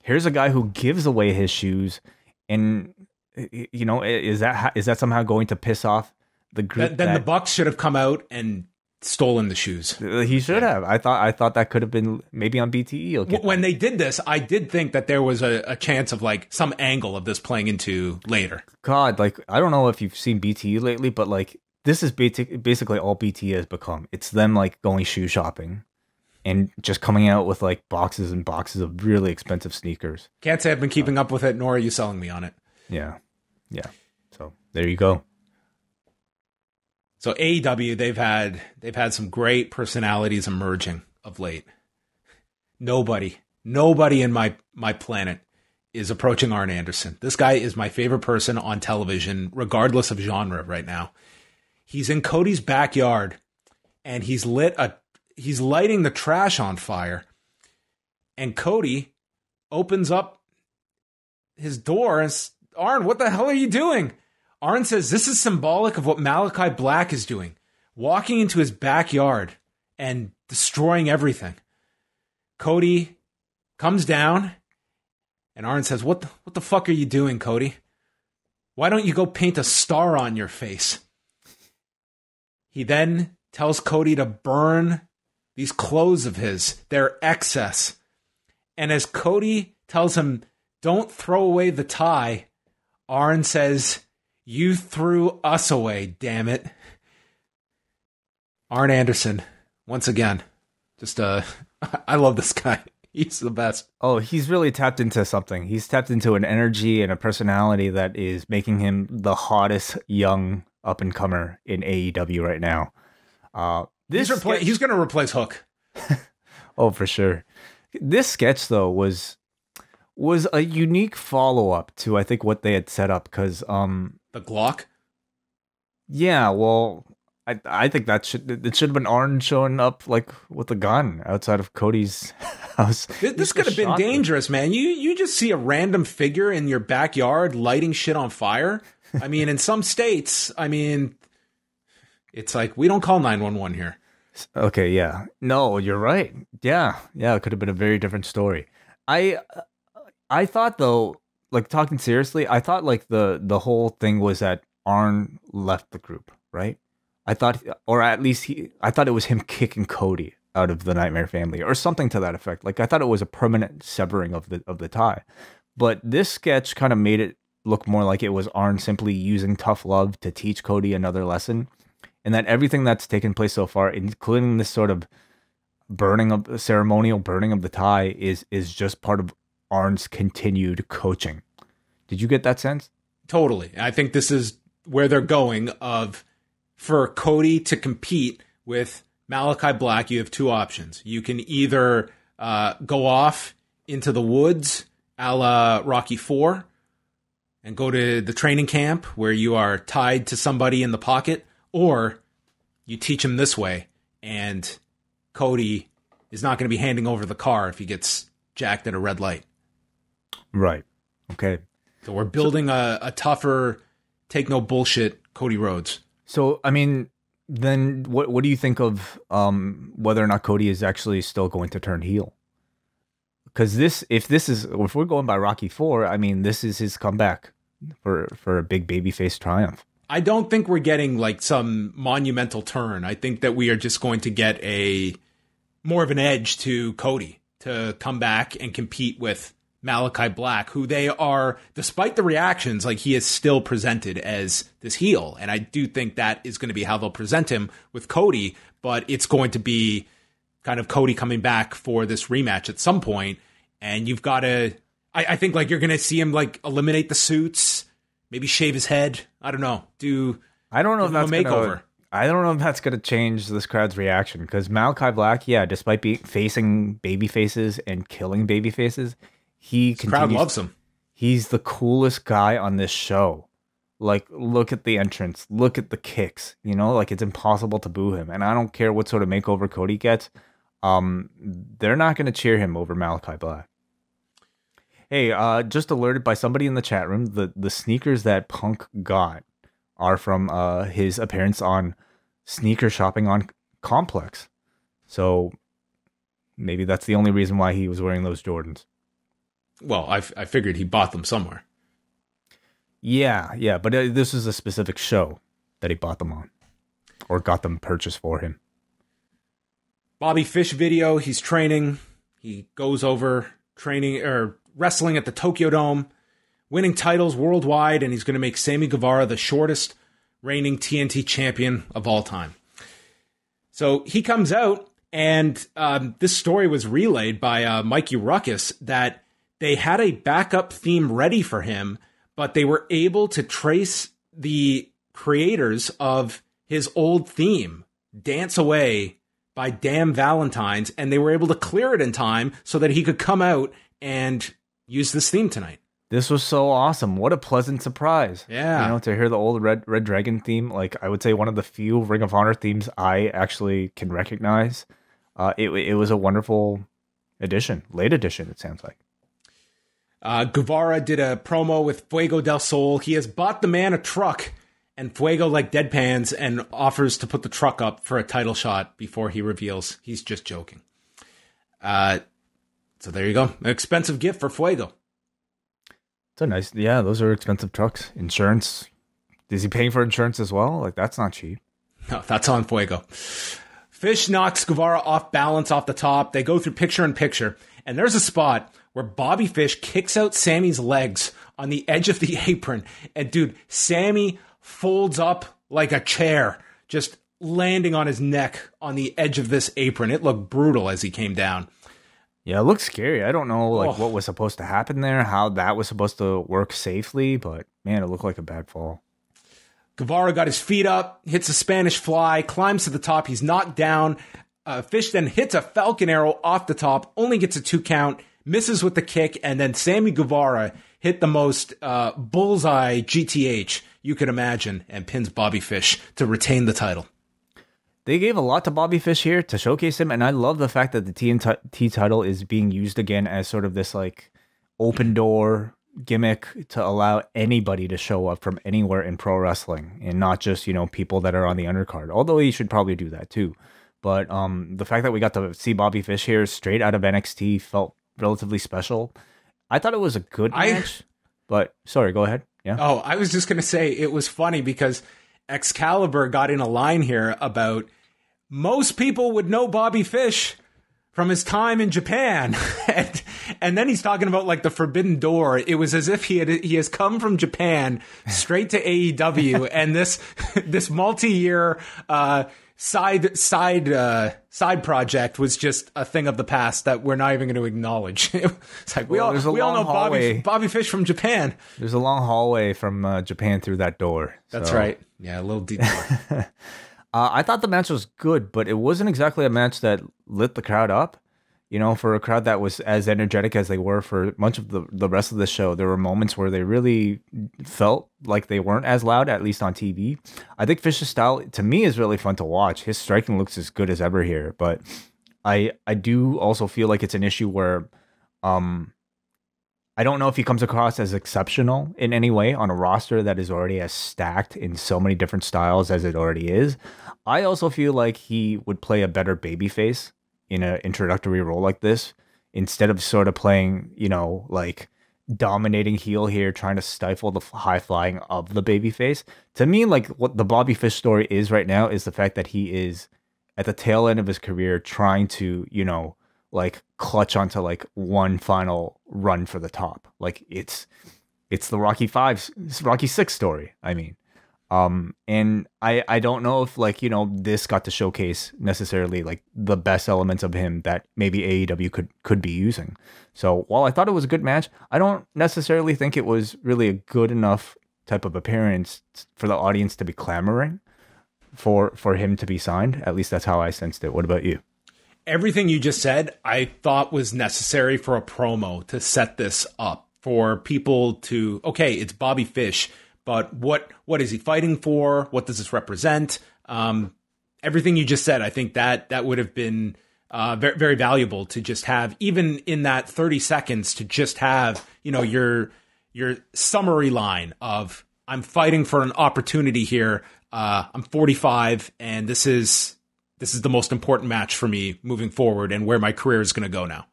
Here's a guy who gives away his shoes, and you know, is that somehow going to piss off the group? Then the Bucks should have come out and stolen the shoes. He should have. I thought that could have been maybe on BTE. When they did this, I did think that there was a chance of like some angle of this playing into later. God, like, I don't know if you've seen BTE lately, but like, this is basically all BTE has become. It's them like going shoe shopping and just coming out with like boxes and boxes of really expensive sneakers. Can't say I've been keeping up with it, nor are you selling me on it. Yeah. So there you go. So AEW, they've had some great personalities emerging of late. Nobody in my planet is approaching Arn Anderson. This guy is my favorite person on television, regardless of genre right now. He's in Cody's backyard, and he's lighting the trash on fire. And Cody opens up his door and says, Arn, what the hell are you doing? Arn says this is symbolic of what Malachi Black is doing, walking into his backyard and destroying everything. Cody comes down, and Arn says, what the fuck are you doing, Cody? Why don't you go paint a star on your face? He then tells Cody to burn these clothes of his. They're excess. And as Cody tells him, don't throw away the tie, Arn says, you threw us away, damn it. Arn Anderson, once again, just I love this guy. He's the best. Oh, he's really tapped into something. He's tapped into an energy and a personality that is making him the hottest young up-and-comer in AEW right now. He's going to replace Hook. Oh, for sure. This sketch, though, was a unique follow-up to, I think, what they had set up, because the Glock? Yeah, well, I think it should have been Arn showing up like with a gun outside of Cody's house. This could have been dangerous, man. You just see a random figure in your backyard lighting shit on fire. I mean, in some states, it's like we don't call 911 here. Okay, yeah. No, you're right. Yeah, it could have been a very different story. I thought, though, like, talking seriously, I thought like the whole thing was that Arn left the group, right? I thought, or at least I thought it was him kicking Cody out of the Nightmare Family or something to that effect. Like, I thought it was a permanent severing of the tie. But this sketch kind of made it look more like it was Arn simply using tough love to teach Cody another lesson, and that everything that's taken place so far, including this sort of ceremonial burning of the tie, is just part of Arn's continued coaching. Did you get that sense? Totally. I think this is where they're going for Cody to compete with Malachi Black. You have two options. You can either go off into the woods a la Rocky IV and go to the training camp where you are tied to somebody in the pocket, or you teach him this way and Cody is not going to be handing over the car if he gets jacked at a red light. Right. Okay. So we're building a tougher, take no bullshit Cody Rhodes. So, I mean, then what do you think of whether or not Cody is actually still going to turn heel? Because if we're going by Rocky IV, I mean, this is his comeback for a big babyface triumph. I don't think we're getting like some monumental turn. I think that we are just going to get more of an edge to Cody to come back and compete with Malachi Black, who they are, despite the reactions, like, he is still presented as this heel. And I do think that is going to be how they'll present him with Cody, but it's going to be kind of Cody coming back for this rematch at some point. And you've got to, I think, like, you're going to see him like eliminate the suits, maybe shave his head. I don't know. I don't know if that's a makeover. I don't know if that's going to change this crowd's reaction because Malachi Black, yeah, despite facing baby faces and killing baby faces, crowd loves him. He's the coolest guy on this show. Like, look at the entrance, look at the kicks. You know, like it's impossible to boo him. And I don't care what sort of makeover Cody gets. They're not going to cheer him over Malachi Black. Hey, just alerted by somebody in the chat room, the sneakers that Punk got are from his appearance on Sneaker Shopping on Complex. So maybe that's the only reason why he was wearing those Jordans. Well, I figured he bought them somewhere. Yeah, but this is a specific show that he bought them on or got them purchased for him. Bobby Fish video, he's training. He goes over training or wrestling at the Tokyo Dome, winning titles worldwide, and he's going to make Sammy Guevara the shortest reigning TNT champion of all time. So he comes out, and this story was relayed by Mikey Ruckus that they had a backup theme ready for him, but they were able to trace the creators of his old theme, Dance Away by Damn Valentines, and they were able to clear it in time so that he could come out and use this theme tonight. This was so awesome. What a pleasant surprise. Yeah. You know, to hear the old Red Dragon theme, like I would say one of the few Ring of Honor themes I actually can recognize. It was a wonderful addition. Late addition, it sounds like. Guevara did a promo with Fuego del Sol. He has bought the man a truck, and Fuego like deadpans and offers to put the truck up for a title shot before he reveals he's just joking. So there you go. An expensive gift for Fuego. It's a nice, yeah, those are expensive trucks. Insurance. Is he paying for insurance as well? Like, that's not cheap. No, that's on Fuego. Fish knocks Guevara off balance off the top. They go through picture-in-picture, and there's a spot where Bobby Fish kicks out Sammy's legs on the edge of the apron. And, dude, Sammy folds up like a chair, just landing on his neck on the edge of this apron. It looked brutal as he came down. Yeah, it looks scary. I don't know what was supposed to happen there, how that was supposed to work safely, but man, it looked like a bad fall. Guevara got his feet up, hits a Spanish fly, climbs to the top. He's knocked down. Fish then hits a Falcon Arrow off the top, only gets a 2 count, misses with the kick, and then Sammy Guevara hit the most bullseye GTH you could imagine and pins Bobby Fish to retain the title. They gave a lot to Bobby Fish here to showcase him, and I love the fact that the TNT title is being used again as sort of this like open door gimmick to allow anybody to show up from anywhere in pro wrestling, and not just, you know, people that are on the undercard. Although he should probably do that too. But the fact that we got to see Bobby Fish here straight out of NXT felt relatively special. I thought it was a good match, but sorry, go ahead. Yeah. Oh, I was just gonna say it was funny because Excalibur got in a line here about most people would know Bobby Fish from his time in Japan. and then he's talking about like the Forbidden Door. It was as if he has come from Japan straight to AEW and this multi-year side project was just a thing of the past that we're not even going to acknowledge. It's like we all know Bobby Fish from Japan. There's a long hallway from Japan through that door. That's right. Yeah, a little detour. I thought the match was good, but it wasn't exactly a match that lit the crowd up. You know, for a crowd that was as energetic as they were for much of the rest of the show, there were moments where they really felt like they weren't as loud, at least on TV. I think Fish's style, to me, is really fun to watch. His striking looks as good as ever here, but I do also feel like it's an issue where I don't know if he comes across as exceptional in any way on a roster that is already as stacked in so many different styles as it already is. I also feel like he would play a better babyface in an introductory role like this, instead of sort of playing, you know, like dominating heel here, trying to stifle the high flying of the babyface. To me, like what the Bobby Fish story is right now is the fact that he is at the tail end of his career trying to, you know, like clutch onto like one final run for the top. Like it's the Rocky VI story. I mean, and I don't know if, like, you know, this got to showcase necessarily like the best elements of him that maybe AEW could be using. So while I thought it was a good match, I don't necessarily think it was really a good enough type of appearance for the audience to be clamoring. for him to be signed. At least that's how I sensed it. What about you? Everything you just said, I thought was necessary for a promo to set this up for people to, okay, it's Bobby Fish, but what is he fighting for? What does this represent? Everything you just said, I think that would have been very, very valuable to just have, even in that 30 seconds, to just have, your summary line of, I'm fighting for an opportunity here. I'm 45, and this is the most important match for me moving forward and where my career is going to go now.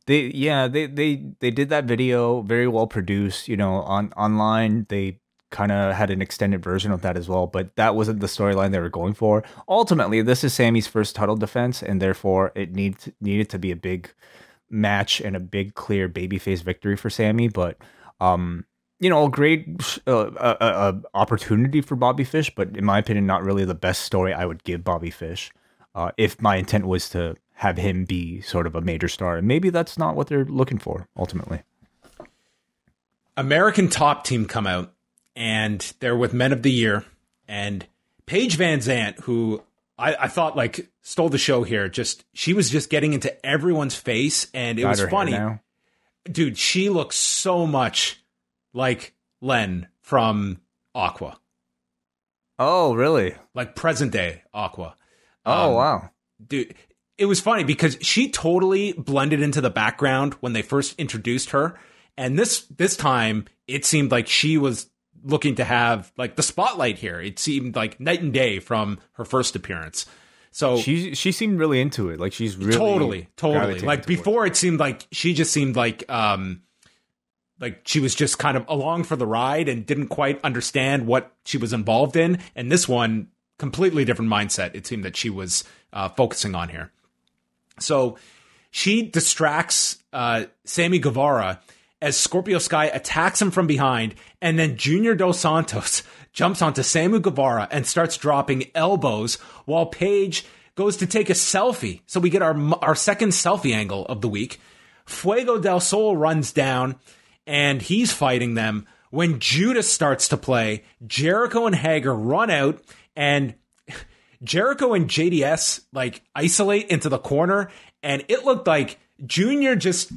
They did that video, very well produced, online. They kind of had an extended version of that as well, but that wasn't the storyline they were going for. Ultimately, this is Sammy's first title defense, and therefore it needed to be a big match and a big, clear babyface victory for Sammy. But a great opportunity for Bobby Fish, but in my opinion, not really the best story I would give Bobby Fish if my intent was to have him be sort of a major star. And maybe that's not what they're looking for, ultimately. American Top Team come out, and they're with Men of the Year. And Paige Van Zant, who I thought stole the show here, she was just getting into everyone's face, and it was funny. Dude, she looks so much like Len from Aqua. Oh, really? Like present day Aqua. Oh, wow. Dude, it was funny because she totally blended into the background when they first introduced her. And this time, it seemed like she was looking to have the spotlight here. It seemed like night and day from her first appearance. So she seemed really into it. She's really totally. Before, it seemed like she just seemed like she was just kind of along for the ride and didn't quite understand what she was involved in. And this one, completely different mindset, it seemed that she was focusing on here. So she distracts Sammy Guevara as Scorpio Sky attacks him from behind, and then Junior Dos Santos jumps onto Sammy Guevara and starts dropping elbows while Paige goes to take a selfie. So we get our second selfie angle of the week. Fuego del Sol runs down, and he's fighting them. When Judas starts to play, Jericho and Hager run out, and Jericho and JDS isolate into the corner, and it looked like Junior just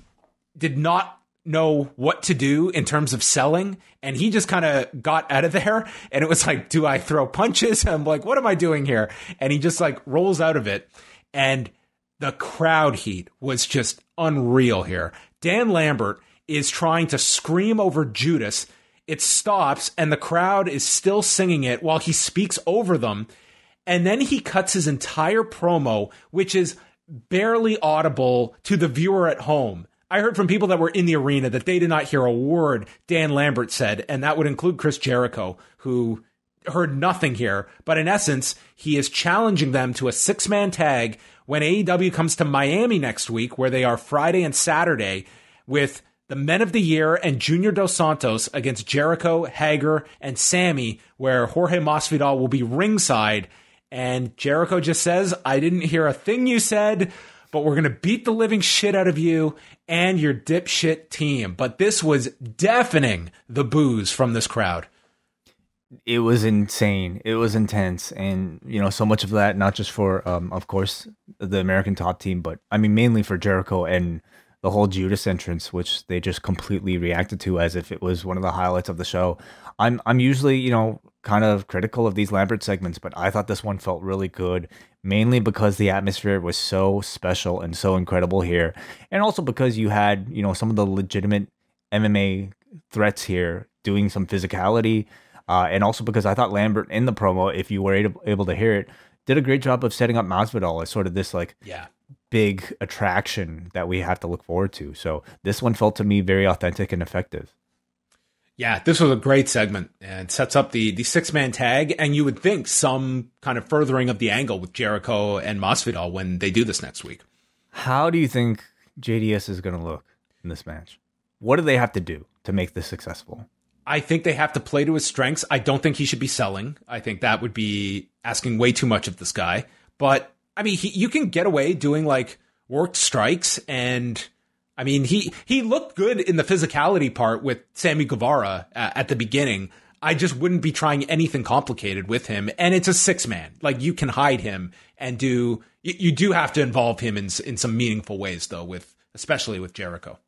did not know what to do in terms of selling, and he just kind of got out of there, and it was like, do I throw punches? I'm like, what am I doing here? And he just rolls out of it, and the crowd heat was just unreal here. Dan Lambert is trying to scream over Judas. It stops, and the crowd is still singing it while he speaks over them. And then he cuts his entire promo, which is barely audible to the viewer at home. I heard from people that were in the arena that they did not hear a word Dan Lambert said, and that would include Chris Jericho, who heard nothing here. But in essence, he is challenging them to a 6-man tag when AEW comes to Miami next week, where they are Friday and Saturday, with the Men of the Year and Junior Dos Santos against Jericho, Hager, and Sammy, where Jorge Masvidal will be ringside. And Jericho just says, I didn't hear a thing you said, but we're going to beat the living shit out of you and your dipshit team. But this was deafening the boos from this crowd. It was insane. It was intense. And, so much of that, not just for, of course, the American Top Team, but mainly for Jericho and the whole Judas entrance, which they just completely reacted to as if it was one of the highlights of the show. I'm usually, kind of critical of these Lambert segments, but I thought this one felt really good, mainly because the atmosphere was so special and so incredible here. And also because you had, some of the legitimate MMA threats here doing some physicality. And also because I thought Lambert in the promo, if you were able to hear it, did a great job of setting up Masvidal as sort of this big attraction that we have to look forward to. So this one felt to me very authentic and effective. Yeah, this was a great segment and sets up the 6-man tag. And you would think some kind of furthering of the angle with Jericho and Masvidal when they do this next week. How do you think JDS is going to look in this match? What do they have to do to make this successful? I think they have to play to his strengths. I don't think he should be selling. I think that would be asking way too much of this guy. But you can get away doing worked strikes, and he looked good in the physicality part with Sammy Guevara at the beginning. I just wouldn't be trying anything complicated with him. And it's a 6-man. Like, you can hide him and you do have to involve him in some meaningful ways, though, especially with Jericho.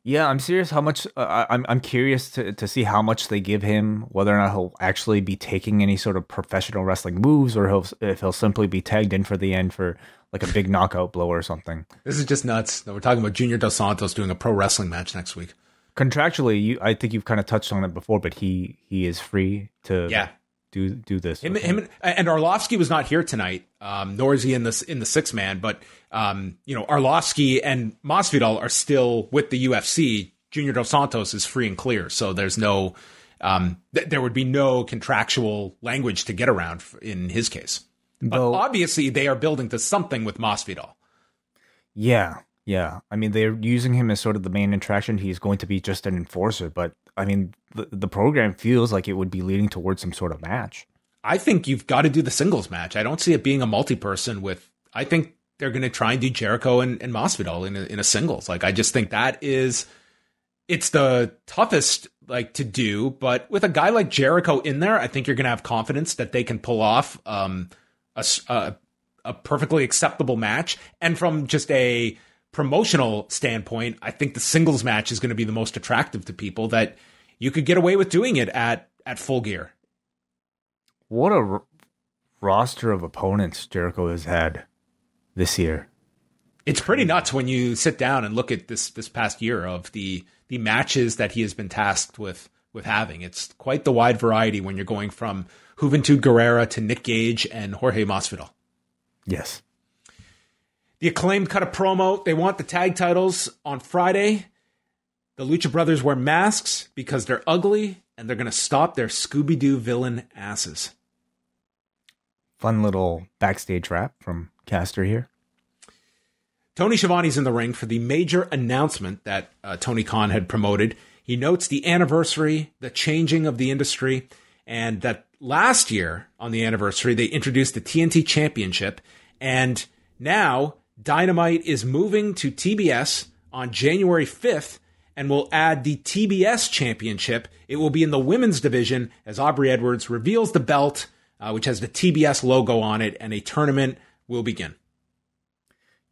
Yeah, I'm serious. How much? I'm curious to see how much they give him. Whether or not he'll actually be taking any sort of professional wrestling moves, or if he'll simply be tagged in for the end for like a big knockout blow or something. This is just nuts. We're talking about Junior Dos Santos doing a pro wrestling match next week. Contractually, I think you've kind of touched on it before, but he is free to do this. Him and Arlovsky was not here tonight, nor is he in the 6-man. But Arlovsky and Masvidal are still with the UFC. Junior Dos Santos is free and clear, so there's no there would be no contractual language to get around in his case. But obviously, they are building to something with Masvidal. Yeah. I mean, they're using him as sort of the main attraction. He's going to be just an enforcer, but I mean, the program feels like it would be leading towards some sort of match. I think you've got to do the singles match. I don't see it being a multi-person I think they're going to try and do Jericho and Masvidal in a singles. Like, I just think it's the toughest to do, but with a guy like Jericho in there, I think you're going to have confidence that they can pull off a perfectly acceptable match. And from just a promotional standpoint, I think the singles match is going to be the most attractive to people, that you could get away with doing it at Full Gear. What a roster of opponents Jericho has had this year. It's pretty nuts when you sit down and look at this past year of the matches that he has been tasked with having. It's quite the wide variety when you're going from Juventud Guerrera to Nick Gage and Jorge Masvidal. Yes. The Acclaimed cut a promo. They want the tag titles on Friday. The Lucha Brothers wear masks because they're ugly, and they're going to stop their Scooby-Doo villain asses. Fun little backstage rap from Caster here. Tony Schiavone's in the ring for the major announcement that Tony Khan had promoted. He notes the anniversary, the changing of the industry, and that last year on the anniversary, they introduced the TNT Championship, and now Dynamite is moving to TBS on January 5th and will add the TBS Championship. It will be in the women's division as Aubrey Edwards reveals the belt, which has the TBS logo on it, and a tournament will begin.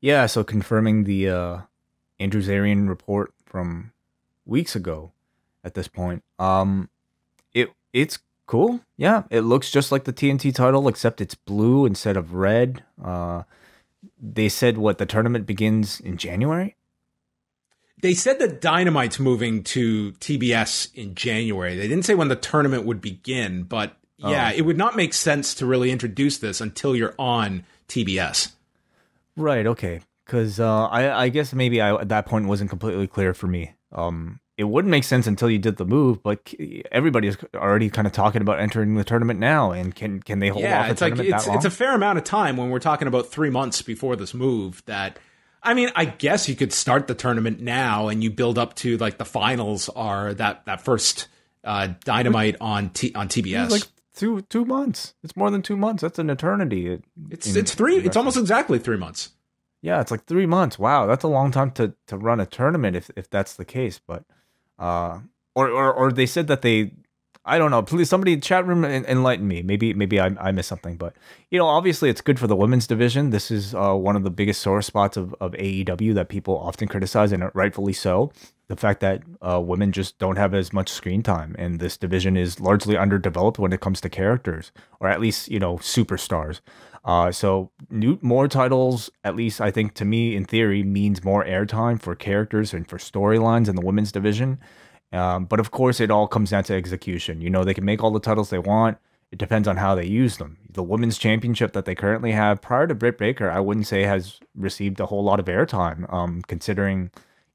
Yeah, so confirming the Andrew Zarian report from weeks ago at this point. It's cool. Yeah, it looks just like the TNT title, except it's blue instead of red. They said the tournament begins in January? They said that Dynamite's moving to TBS in January. They didn't say when the tournament would begin, but yeah, it would not make sense to really introduce this until you're on TBS. Right, okay. Because I guess maybe at that point wasn't completely clear for me. It wouldn't make sense until you did the move, but everybody is already kind of talking about entering the tournament now, and can they hold off the tournament that long? It's a fair amount of time when we're talking about 3 months before this move. I mean, I guess you could start the tournament now, and you build up to the finals are that first Dynamite on TBS. It's 2 months. It's more than 2 months. That's an eternity. It's 3. It's almost exactly 3 months. Yeah, it's 3 months. Wow, that's a long time to run a tournament if that's the case. But or they said that I don't know. Please, somebody in the chat room enlighten me. Maybe I missed something. But obviously it's good for the women's division. This is one of the biggest sore spots of AEW that people often criticize, and rightfully so. The fact that women just don't have as much screen time, and this division is largely underdeveloped when it comes to characters, or at least superstars. So more titles, at least I think to me in theory, means more airtime for characters and for storylines in the women's division. But of course, it all comes down to execution. They can make all the titles they want. It depends on how they use them. The women's championship that they currently have prior to Britt Baker, I wouldn't say has received a whole lot of airtime, considering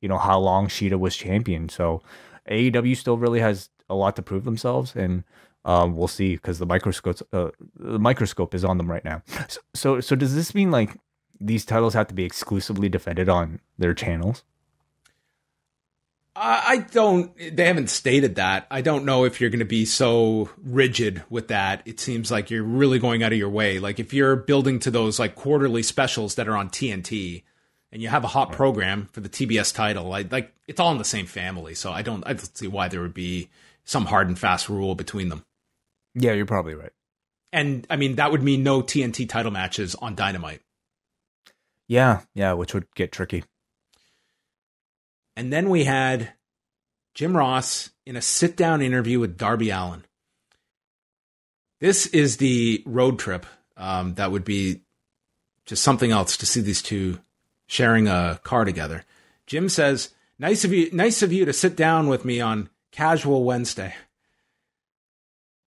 how long Shida was champion. So AEW still really has a lot to prove themselves, and we'll see, because the microscope is on them right now. So does this mean these titles have to be exclusively defended on their channels? They haven't stated that. I don't know if you're going to be so rigid with that. It seems like you're really going out of your way. If you're building to those quarterly specials that are on TNT, and you have a hot program for the TBS title, it's all in the same family. So I don't see why there would be some hard and fast rule between them. Yeah, you're probably right. And I mean, that would mean no TNT title matches on Dynamite. Yeah, which would get tricky. And then we had Jim Ross in a sit-down interview with Darby Allin. This is the road trip. That would be just something else to see these two sharing a car together. Jim says, nice of you to sit down with me on Casual Wednesday.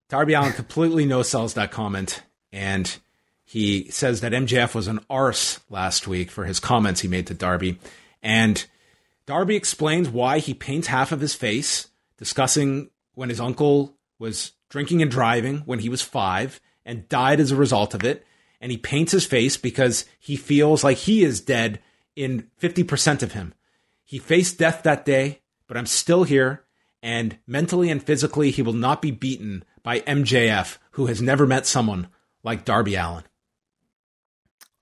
Darby Allin completely no-sells that comment, and he says that MJF was an arse last week for his comments he made to Darby. And Darby explains why he paints half of his face, discussing when his uncle was drinking and driving when he was 5 and died as a result of it. And he paints his face because he feels like he is dead in 50% of him. He faced death that day, but I'm still here. And mentally and physically, he will not be beaten by MJF, who has never met someone like Darby Allin.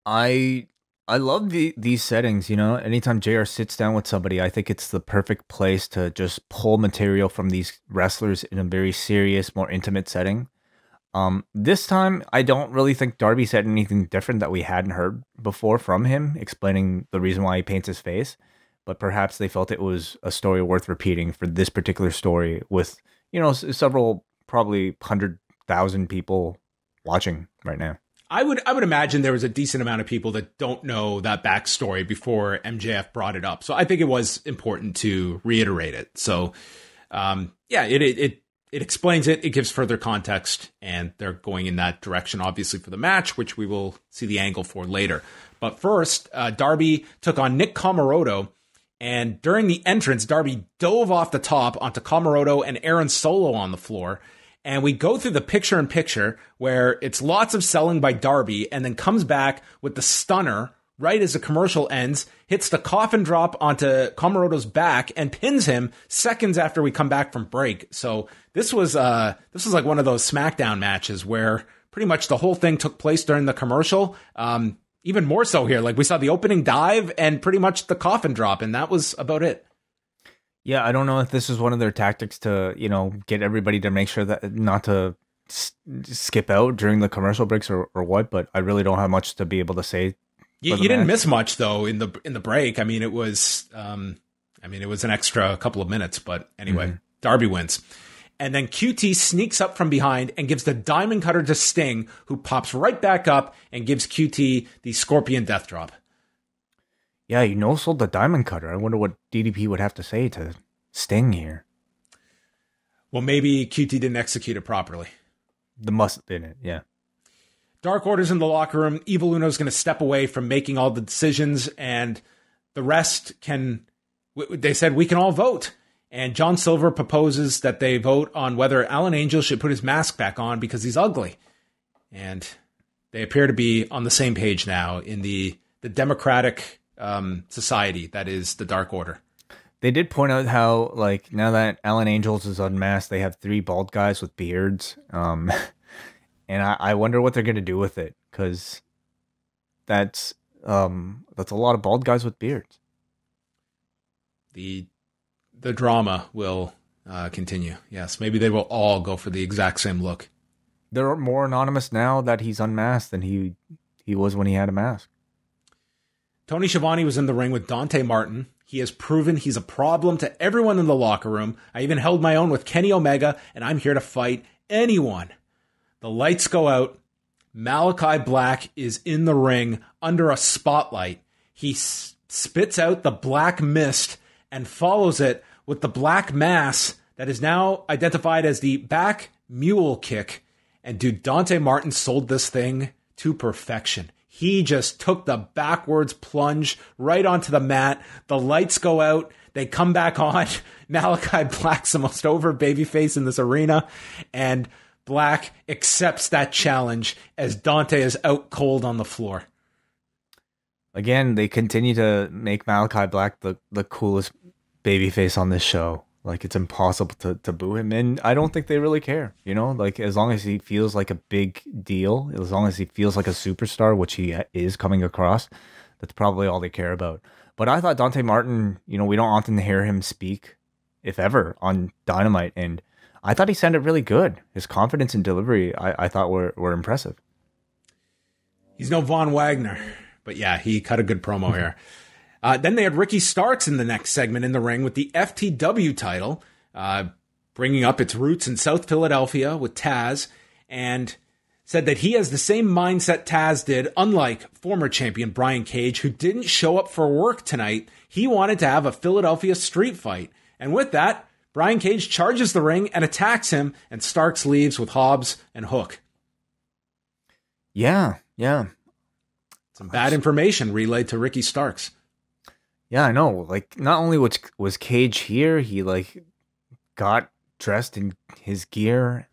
I love these settings, you know. Anytime JR sits down with somebody, I think it's the perfect place to just pull material from these wrestlers in a very serious, more intimate setting. This time, I don't really think Darby said anything different that we hadn't heard before from him, explaining the reason why he paints his face. But perhaps they felt it was a story worth repeating for this particular story with, you know, several, probably 100,000 people watching right now. I would imagine there was a decent amount of people that don't know that backstory before MJF brought it up. So I think it was important to reiterate it. So, it explains it. It gives further context, and they're going in that direction, obviously, for the match, which we will see the angle for later. But first, Darby took on Nick Comoroto, and during the entrance, Darby dove off the top onto Comoroto and Aaron Solo on the floor. And we go through the picture-in-picture where it's lots of selling by Darby and then comes back with the stunner right as the commercial ends, hits the coffin drop onto Comoroto's back and pins him seconds after we come back from break. So this was like one of those SmackDown matches where pretty much the whole thing took place during the commercial. Even more so here. Like we saw the opening dive and pretty much the coffin drop, and that was about it. Yeah, I don't know if this is one of their tactics to, you know, get everybody to make sure that not to skip out during the commercial breaks or what, but I really don't have much to be able to say. You didn't miss much though in the break. I mean, it was an extra couple of minutes, but anyway, Darby wins. And then QT sneaks up from behind and gives the diamond cutter to Sting, who pops right back up and gives QT the Scorpion Death Drop. Yeah, you no-sold the diamond cutter. I wonder what DDP would have to say to Sting here. Well, maybe QT didn't execute it properly. The must have been it, yeah. Dark Order's in the locker room. Evil Uno's going to step away from making all the decisions, and the rest they said we can all vote. And John Silver proposes that they vote on whether Alan Angel should put his mask back on because he's ugly. And they appear to be on the same page now in the democratic society that is the Dark Order. They did point out how, like, now that Alan Angels is unmasked, they have 3 bald guys with beards. And I wonder what they're going to do with it, because that's a lot of bald guys with beards. The drama will continue. Yes, maybe they will all go for the exact same look. They're more anonymous now that he's unmasked than he was when he had a mask. Tony Schiavone was in the ring with Dante Martin. He has proven he's a problem to everyone in the locker room. I even held my own with Kenny Omega, and I'm here to fight anyone. The lights go out. Malachi Black is in the ring under a spotlight. He spits out the black mist and follows it with the black mass that is now identified as the back mule kick. And dude, Dante Martin sold this thing to perfection. He just took the backwards plunge right onto the mat. The lights go out. They come back on. Malachi Black's the most over babyface in this arena. And Black accepts that challenge as Dante is out cold on the floor. Again, they continue to make Malachi Black the coolest babyface on this show. Like, it's impossible to boo him. And I don't think they really care, you know? Like, as long as he feels like a big deal, as long as he feels like a superstar, which he is coming across, that's probably all they care about. But I thought Dante Martin, you know, we don't often hear him speak, if ever, on Dynamite. And I thought he sounded really good. His confidence and delivery, I thought were impressive. He's no Von Wagner, but yeah, he cut a good promo here. Then they had Ricky Starks in the next segment in the ring with the FTW title, bringing up its roots in South Philadelphia with Taz, and said that he has the same mindset Taz did, unlike former champion Brian Cage, who didn't show up for work tonight. He wanted to have a Philadelphia street fight. And with that, Brian Cage charges the ring and attacks him, and Starks leaves with Hobbs and Hook. Yeah. Some bad information relayed to Ricky Starks. Yeah, I know. Like, not only was Cage here, he got dressed in his gear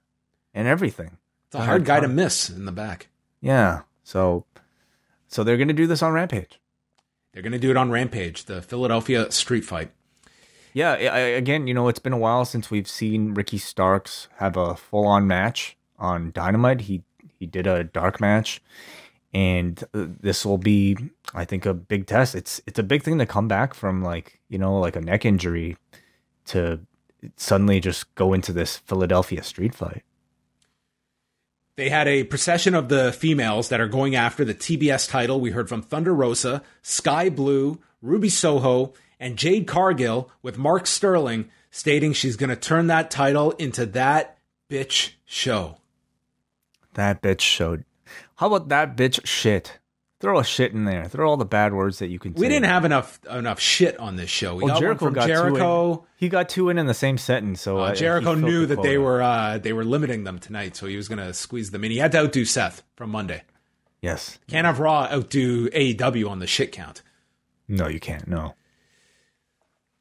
and everything. It's a hard guy to miss in the back. Yeah. So they're going to do this on Rampage. They're going to do it on Rampage, the Philadelphia street fight. Yeah, again, it's been a while since we've seen Ricky Starks have a full-on match on Dynamite. He did a dark match, and this will be, I think, a big test. It's a big thing to come back from a neck injury to suddenly just go into this Philadelphia street fight. They had a procession of the females that are going after the TBS title. We heard from Thunder Rosa, Sky Blue, Ruby Soho, and Jade Cargill, with Mark Sterling stating she's going to turn that title into that bitch show. That bitch show. How about that bitch shit? Throw a shit in there. Throw all the bad words that you can say. We didn't have enough shit on this show. We got Jericho one from Jericho. He got two in the same sentence. So Jericho knew that they were limiting them tonight, so he was going to squeeze them in. He had to outdo Seth from Monday. Yes. Can't have Raw outdo AEW on the shit count. No, you can't. No.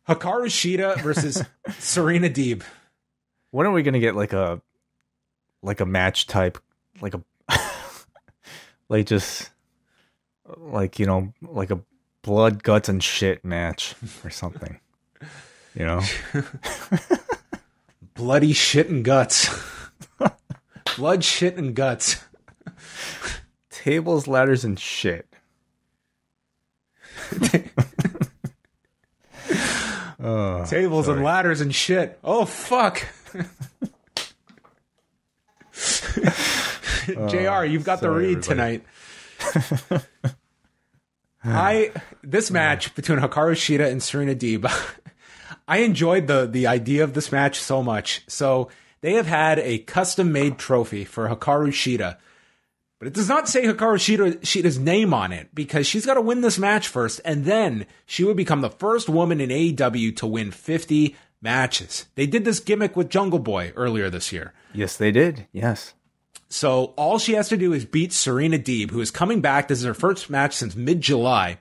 Hikaru Shida versus Serena Deeb. When are we going to get like a match type, like a like a blood, guts, and shit match or something, Bloody shit and guts. Blood, shit, and guts. Tables, ladders, and shit. Tables and ladders and shit. Oh, fuck. JR, you've got the read tonight. This match between Hikaru Shida and Serena Deeb, I enjoyed the idea of this match so much. So they have had a custom-made trophy for Hikaru Shida, but it does not say Hikaru Shida's name on it, because she's got to win this match first, and then she would become the first woman in AEW to win 50 matches. They did this gimmick with Jungle Boy earlier this year. Yes, they did. Yes. So all she has to do is beat Serena Deeb, who is coming back. This is her first match since mid-July.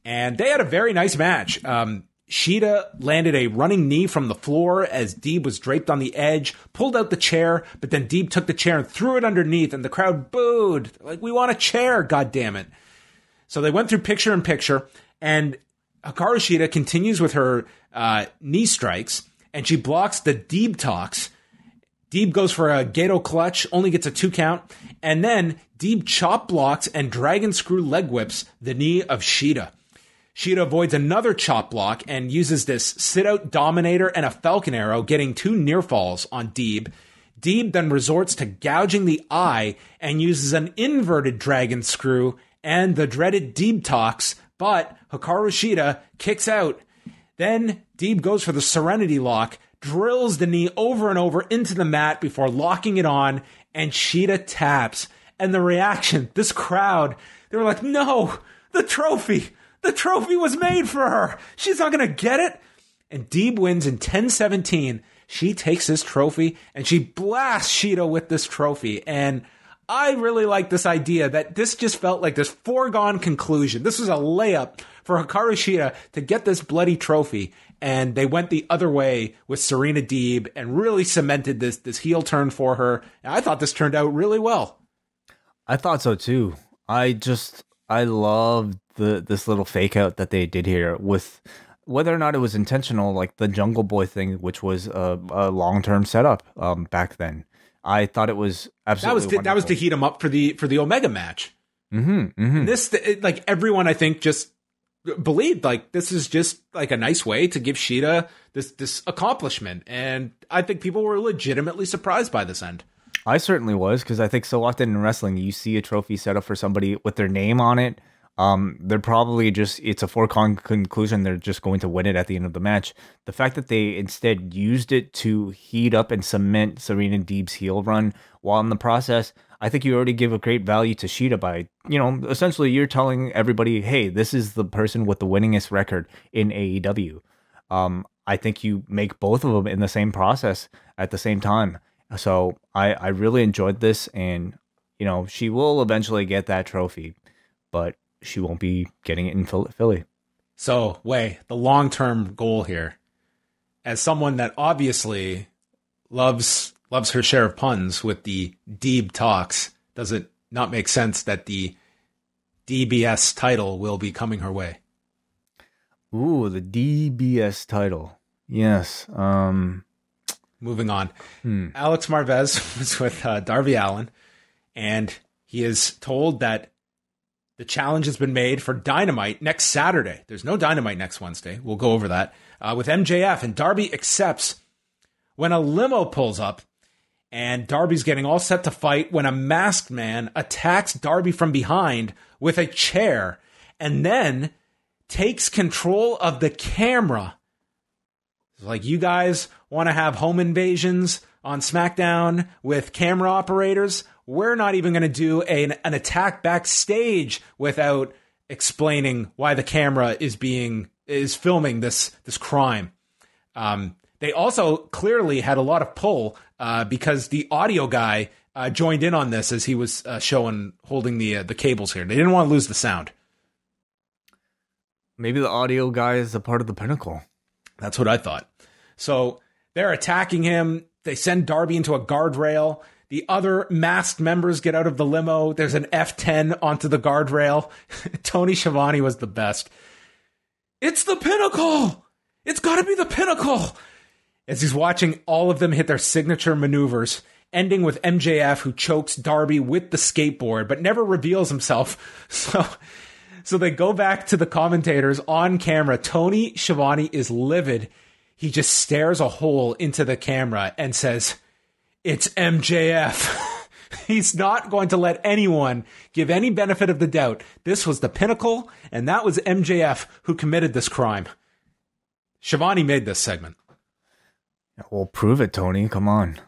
And they had a very nice match. Shida landed a running knee from the floor as Deeb was draped on the edge, pulled out the chair, but then Deeb took the chair and threw it underneath, and the crowd booed. Like, we want a chair, goddammit. So they went through picture-in-picture, and Hikaru Shida continues with her knee strikes, and she blocks the Deeb talks. Deeb goes for a Gato clutch, only gets a 2 count, and then Deeb chop blocks and dragon screw leg whips the knee of Shida. Shida avoids another chop block and uses this sit-out dominator and a falcon arrow, getting 2 near falls on Deeb. Deeb then resorts to gouging the eye and uses an inverted dragon screw and the dreaded Deeb talks, but Hikaru Shida kicks out. Then Deeb goes for the Serenity Lock, drills the knee over and over into the mat before locking it on, and Shida taps. And the reaction, this crowd, they were like, no, the trophy was made for her. She's not going to get it. And Deeb wins in 10-17. She takes this trophy and she blasts Shida with this trophy. And I really like this idea that this just felt like this foregone conclusion. This was a layup for Hikaru Shida to get this bloody trophy. And they went the other way with Serena Deeb and really cemented this heel turn for her. And I thought this turned out really well. I thought so too. I loved this little fake out that they did here, with whether or not it was intentional, like the Jungle Boy thing, which was a long-term setup back then. I thought it was absolutely that was to heat him up for the Omega match. Mm-hmm, mm-hmm. And this, like, everyone, I think, just believed like this is just like a nice way to give Shida this accomplishment. And I think people were legitimately surprised by this end. I certainly was, because I think so often in wrestling, you see a trophy set up for somebody with their name on it. They're probably just, it's a foregone conclusion. They're just going to win it at the end of the match. The fact that they instead used it to heat up and cement Serena Deeb's heel run while in the process, I think you already give a great value to Shida by, essentially you're telling everybody, hey, this is the person with the winningest record in AEW. I think you make both of them in the same process at the same time. So I really enjoyed this, and, she will eventually get that trophy, but she won't be getting it in Philly. So, Wai, the long-term goal here, as someone that obviously loves her share of puns with the Deeb talks, does it not make sense that the DBS title will be coming her way? Ooh, the DBS title. Yes. Moving on. Alex Marvez was with Darby Allin, and he is told that the challenge has been made for Dynamite next Saturday. There's no Dynamite next Wednesday. We'll go over that with MJF, and Darby accepts when a limo pulls up, and Darby's getting all set to fight when a masked man attacks Darby from behind with a chair and then takes control of the camera. It's like, you guys want to have home invasions on SmackDown with camera operators? We're not even going to do an attack backstage without explaining why the camera is filming this crime. They also clearly had a lot of pull because the audio guy joined in on this as he was holding the cables here. They didn't want to lose the sound. Maybe the audio guy is a part of the Pinnacle. That's what I thought. So they're attacking him. They send Darby into a guardrail. The other masked members get out of the limo. There's an F10 onto the guardrail. Tony Schiavone was the best. It's the Pinnacle! It's got to be the Pinnacle! As he's watching all of them hit their signature maneuvers, ending with MJF, who chokes Darby with the skateboard, but never reveals himself. So they go back to the commentators on camera. Tony Schiavone is livid. He just stares a hole into the camera and says, "It's MJF." He's not going to let anyone give any benefit of the doubt. This was the Pinnacle, and that was MJF who committed this crime. Schiavone made this segment. Well, prove it, Tony. Come on.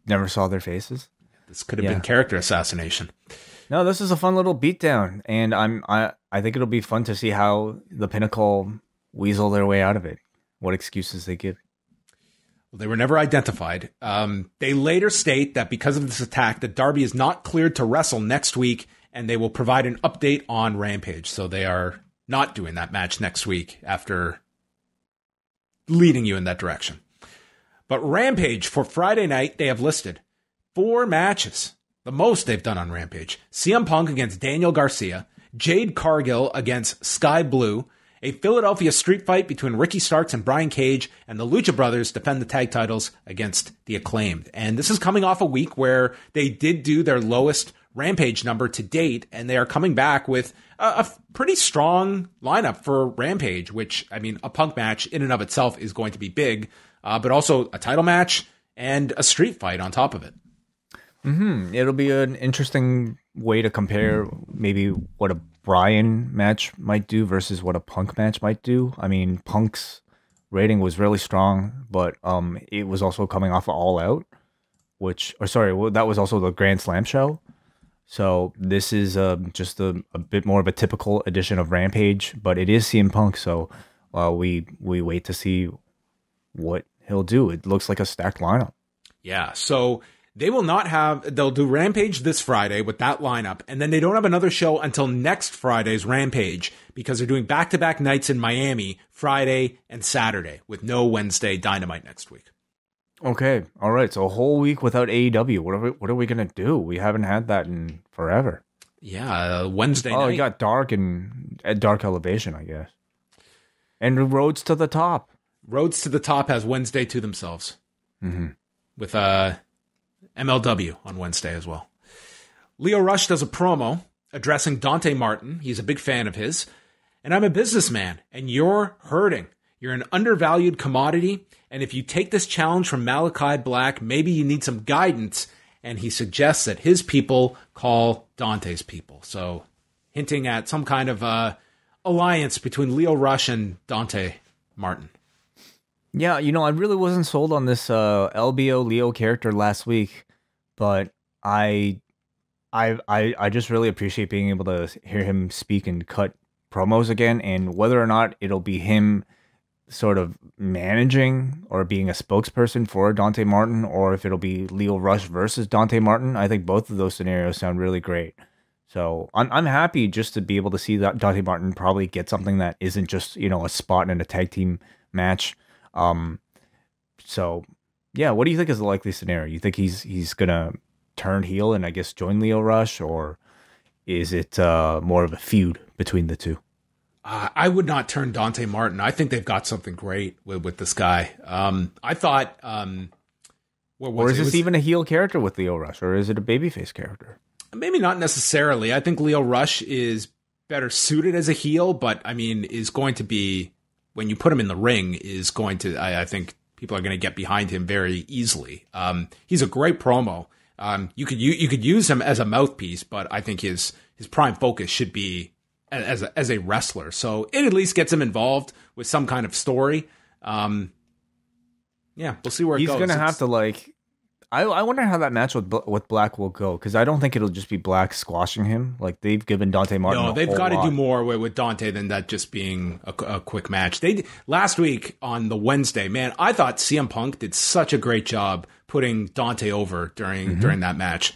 Never saw their faces. This could have been character assassination. No, this is a fun little beatdown, and I think it'll be fun to see how the Pinnacle weasel their way out of it. What excuses they give. Well, they were never identified. They later state that because of this attack, that Darby is not cleared to wrestle next week, and they will provide an update on Rampage. So they are not doing that match next week after leading you in that direction. But Rampage for Friday night, they have listed 4 matches. The most they've done on Rampage. CM Punk against Daniel Garcia, Jade Cargill against Sky Blue, a Philadelphia street fight between Ricky Starks and Brian Cage, and the Lucha Brothers defend the tag titles against the Acclaimed. And this is coming off a week where they did do their lowest Rampage number to date, and they are coming back with a pretty strong lineup for Rampage, which, I mean, a Punk match in and of itself is going to be big, but also a title match and a street fight on top of it. Mm-hmm. It'll be an interesting way to compare maybe what a Bryan match might do versus what a Punk match might do. I mean, Punk's rating was really strong, but it was also coming off of All Out, that was also the Grand Slam show. So this is just a bit more of a typical edition of Rampage, but it is CM Punk, so we wait to see what he'll do. It looks like a stacked lineup. Yeah, so they'll do Rampage this Friday with that lineup, and then they don't have another show until next Friday's Rampage because they're doing back-to-back nights in Miami, Friday and Saturday, with no Wednesday Dynamite next week. Okay, all right, so a whole week without AEW. What are we going to do? We haven't had that in forever. Yeah, Wednesday night. Oh, you got Dark and Dark Elevation, I guess. And Roads to the Top. Roads to the Top has Wednesday to themselves. Mm-hmm. With MLW on Wednesday as well. Lio Rush does a promo addressing Dante Martin. He's a big fan of his. And I'm a businessman, and you're hurting. You're an undervalued commodity, and if you take this challenge from Malachi Black, maybe you need some guidance. And he suggests that his people call Dante's people. So hinting at some kind of alliance between Lio Rush and Dante Martin. Yeah, I really wasn't sold on this LBO Leo character last week, but I just really appreciate being able to hear him speak and cut promos again, and whether or not it'll be him sort of managing or being a spokesperson for Dante Martin, or if it'll be Lio Rush versus Dante Martin. I think both of those scenarios sound really great. So I'm happy just to be able to see that Dante Martin probably get something that isn't just, a spot in a tag team match. So yeah, what do you think is the likely scenario? You think he's gonna turn heel and I guess join Lio Rush, or is it more of a feud between the two? I would not turn Dante Martin. I think they've got something great with this guy. I thought... or is this even a heel character with Lio Rush, or is it a babyface character? Maybe not necessarily. I think Lio Rush is better suited as a heel, but, is going to be, when you put him in the ring, is going to... I think people are going to get behind him very easily. He's a great promo. You could use him as a mouthpiece, but I think his prime focus should be as a wrestler. So it at least gets him involved with some kind of story. We'll see where it goes. He's going to have to I wonder how that match with Black will go, because I don't think it'll just be Black squashing him. Like, they've given Dante Martin No, they've got to do more with Dante than that just being a quick match. Last week on the Wednesday, man, I thought CM Punk did such a great job putting Dante over during that match.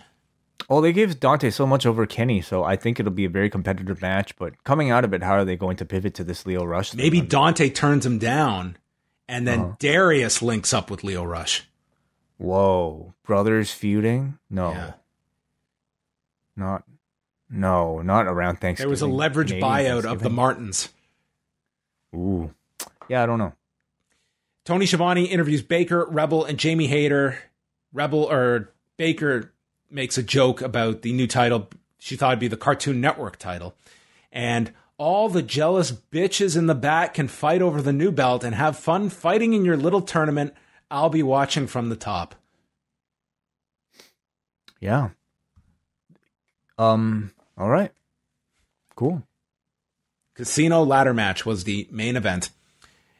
Oh, they gave Dante so much over Kenny, so I think it'll be a very competitive match. But coming out of it, how are they going to pivot to this Lio Rush thing? Maybe Dante turns him down, and then Darius links up with Lio Rush. Whoa, brothers feuding? No. Yeah. Not around Thanksgiving. There was a leverage buyout of the Martins. Ooh. Yeah, I don't know. Tony Schiavone interviews Baker, Rebel, and Jamie Hayter. Baker makes a joke about the new title. She thought it'd be the Cartoon Network title. And all the jealous bitches in the back can fight over the new belt and have fun fighting in your little tournament. I'll be watching from the top. Yeah. All right. Cool. Casino ladder match was the main event.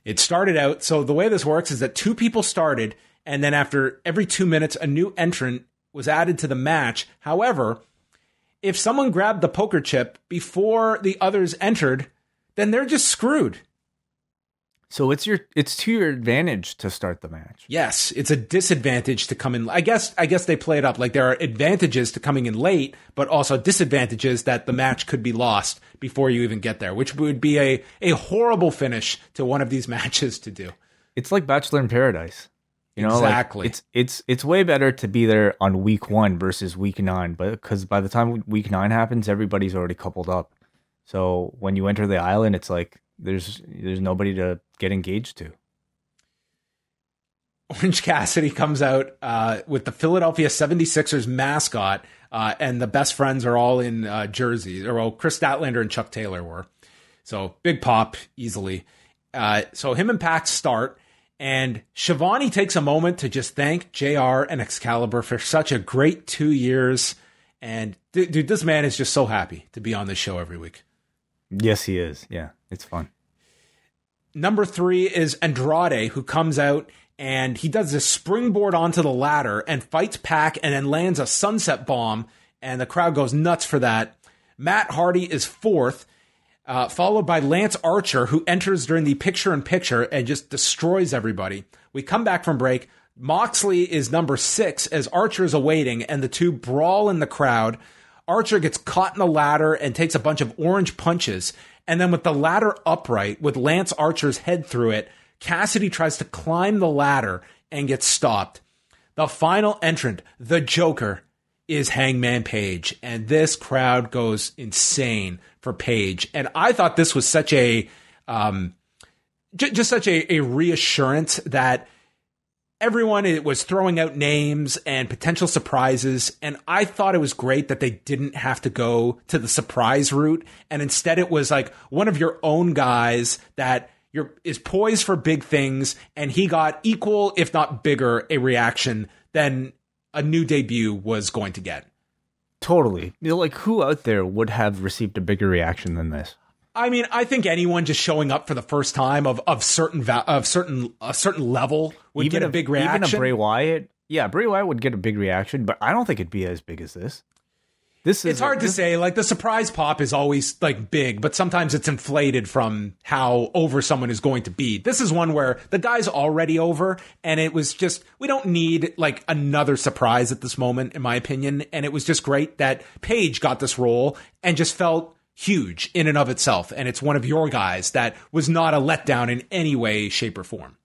It started out, so the way this works is that two people started, and then after every 2 minutes, a new entrant was added to the match. However, if someone grabbed the poker chip before the others entered, then they're just screwed. So it's to your advantage to start the match. Yes, it's a disadvantage to come in. I guess they play it up like there are advantages to coming in late, but also disadvantages that the match could be lost before you even get there, which would be a horrible finish to one of these matches to do. It's like Bachelor in Paradise. Exactly. It's way better to be there on week 1 versus week 9, but because by the time week 9 happens, everybody's already coupled up. So when you enter the island, it's like there's nobody to get engaged to. Orange Cassidy comes out with the Philadelphia 76ers mascot, and the best friends are all in jerseys. Chris Statlander and Chuck Taylor were. So big pop easily. So him and Pac start. And Schiavone takes a moment to just thank JR and Excalibur for such a great 2 years. And dude, this man is just so happy to be on this show every week. Yes, he is. Yeah, it's fun. Number 3 is Andrade, who comes out and he does this springboard onto the ladder and fights Pac and then lands a sunset bomb. And the crowd goes nuts for that. Matt Hardy is 4th. Followed by Lance Archer, who enters during the picture-in-picture and just destroys everybody. We come back from break. Moxley is number 6 as Archer is awaiting, and the two brawl in the crowd. Archer gets caught in the ladder and takes a bunch of orange punches. And then with the ladder upright, with Lance Archer's head through it, Cassidy tries to climb the ladder and gets stopped. The final entrant, the Joker, is Hangman Page, and this crowd goes insane for Page. And I thought this was such a just such a reassurance that everyone it was throwing out names and potential surprises. And I thought it was great that they didn't have to go to the surprise route. And instead it was like one of your own guys that is poised for big things. And he got equal, if not bigger, a reaction than a new debut was going to get. Totally. Like, who out there would have received a bigger reaction than this? I mean, I think anyone just showing up for the first time of a certain level would get a big reaction. Even a Bray Wyatt, Bray Wyatt would get a big reaction, but I don't think it'd be as big as this. It's hard to say. Like, the surprise pop is always like big, but sometimes it's inflated from how over someone is going to be. This is one where the guy's already over, and it was just, we don't need like another surprise at this moment, in my opinion. And it was just great that Page got this role and just felt huge in and of itself. And it's one of your guys that was not a letdown in any way, shape, or form.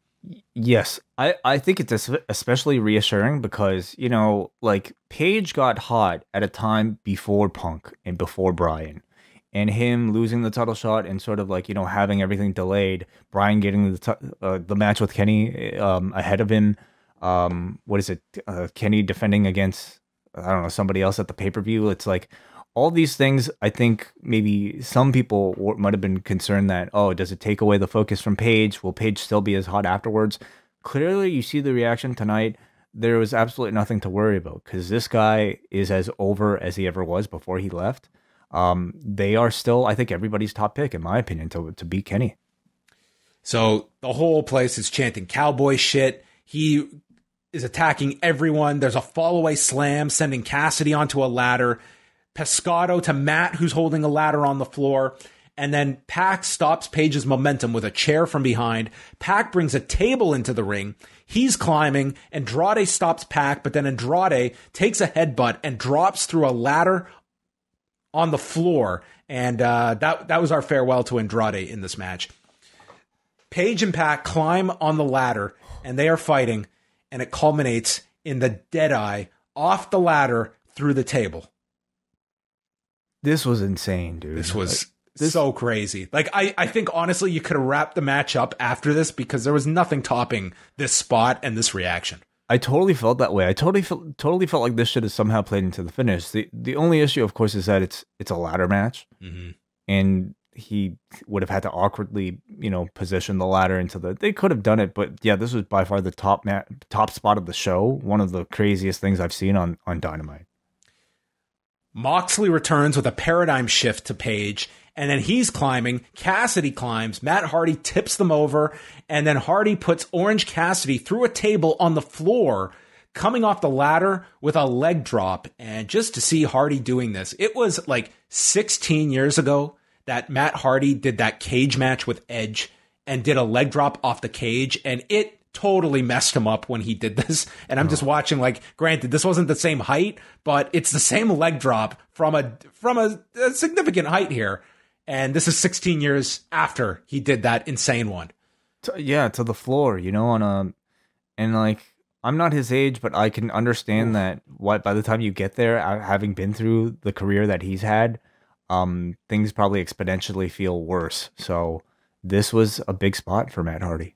Yes, I think it's especially reassuring because, you know, like, Page got hot at a time before Punk and before Bryan, and him losing the title shot and sort of like, you know, having everything delayed, Bryan getting the match with Kenny ahead of him. Kenny defending against, I don't know, somebody else at the pay-per-view. It's like, all these things, I think maybe some people might have been concerned that, oh, does it take away the focus from Page? Will Page still be as hot afterwards? Clearly, you see the reaction tonight. There was absolutely nothing to worry about because this guy is as over as he ever was before he left. They are still, I think, everybody's top pick, in my opinion, to beat Kenny. So the whole place is chanting cowboy shit. He is attacking everyone. There's a fall-away slam, sending Cassidy onto a ladder. Pescado to Matt, who's holding a ladder on the floor. And then Pac stops Page's momentum with a chair from behind. Pac brings a table into the ring. He's climbing. Andrade stops Pac, but then Andrade takes a headbutt and drops through a ladder on the floor. And that was our farewell to Andrade in this match. Page and Pac climb on the ladder, and they are fighting. And it culminates in the Deadeye off the ladder through the table. This was insane, dude. This was so crazy. Like, I think, honestly, you could have wrapped the match up after this because there was nothing topping this spot and this reaction. I totally felt that way. I totally felt like this should have somehow played into the finish. The only issue, of course, is that it's a ladder match. Mm-hmm. And he would have had to awkwardly, you know, position the ladder into the... They could have done it, but yeah, this was by far the top spot of the show. One of the craziest things I've seen on Dynamite. Moxley returns with a paradigm shift to Page, and then he's climbing. Cassidy climbs. Matt Hardy tips them over, and then Hardy puts Orange Cassidy through a table on the floor, coming off the ladder with a leg drop. And just to see Hardy doing this, it was like 16 years ago that Matt Hardy did that cage match with Edge and did a leg drop off the cage, and it totally messed him up when he did this. And I'm just watching, like, granted, this wasn't the same height, but it's the same leg drop from a significant height here. And this is 16 years after he did that insane one. To the floor, you know, and like, I'm not his age, but I can understand that by the time you get there, having been through the career that he's had, things probably exponentially feel worse. So this was a big spot for Matt Hardy.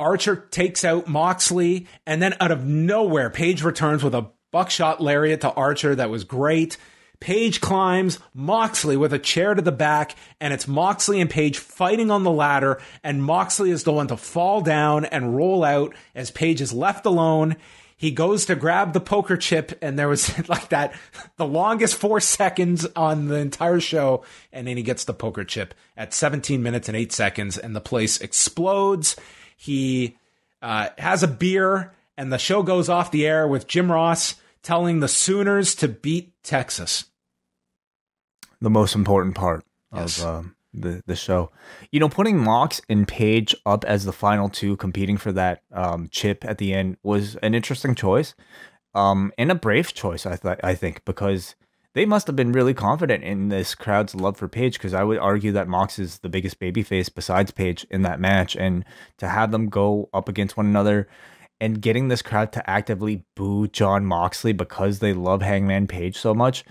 Archer takes out Moxley, and then out of nowhere, Page returns with a buckshot lariat to Archer. That was great. Page climbs Moxley with a chair to the back, and it's Moxley and Page fighting on the ladder, and Moxley is the one to fall down and roll out as Page is left alone. He goes to grab the poker chip, and there was like that, the longest 4 seconds on the entire show, and then he gets the poker chip at 17 minutes and 8 seconds, and the place explodes. He has a beer, and the show goes off the air with Jim Ross telling the Sooners to beat Texas. The most important part of the show. You know, putting Mox and Page up as the final two competing for that chip at the end was an interesting choice, and a brave choice, I think, because they must have been really confident in this crowd's love for Page, because I would argue that Mox is the biggest babyface besides Page in that match, and to have them go up against one another and getting this crowd to actively boo Jon Moxley because they love Hangman Page so much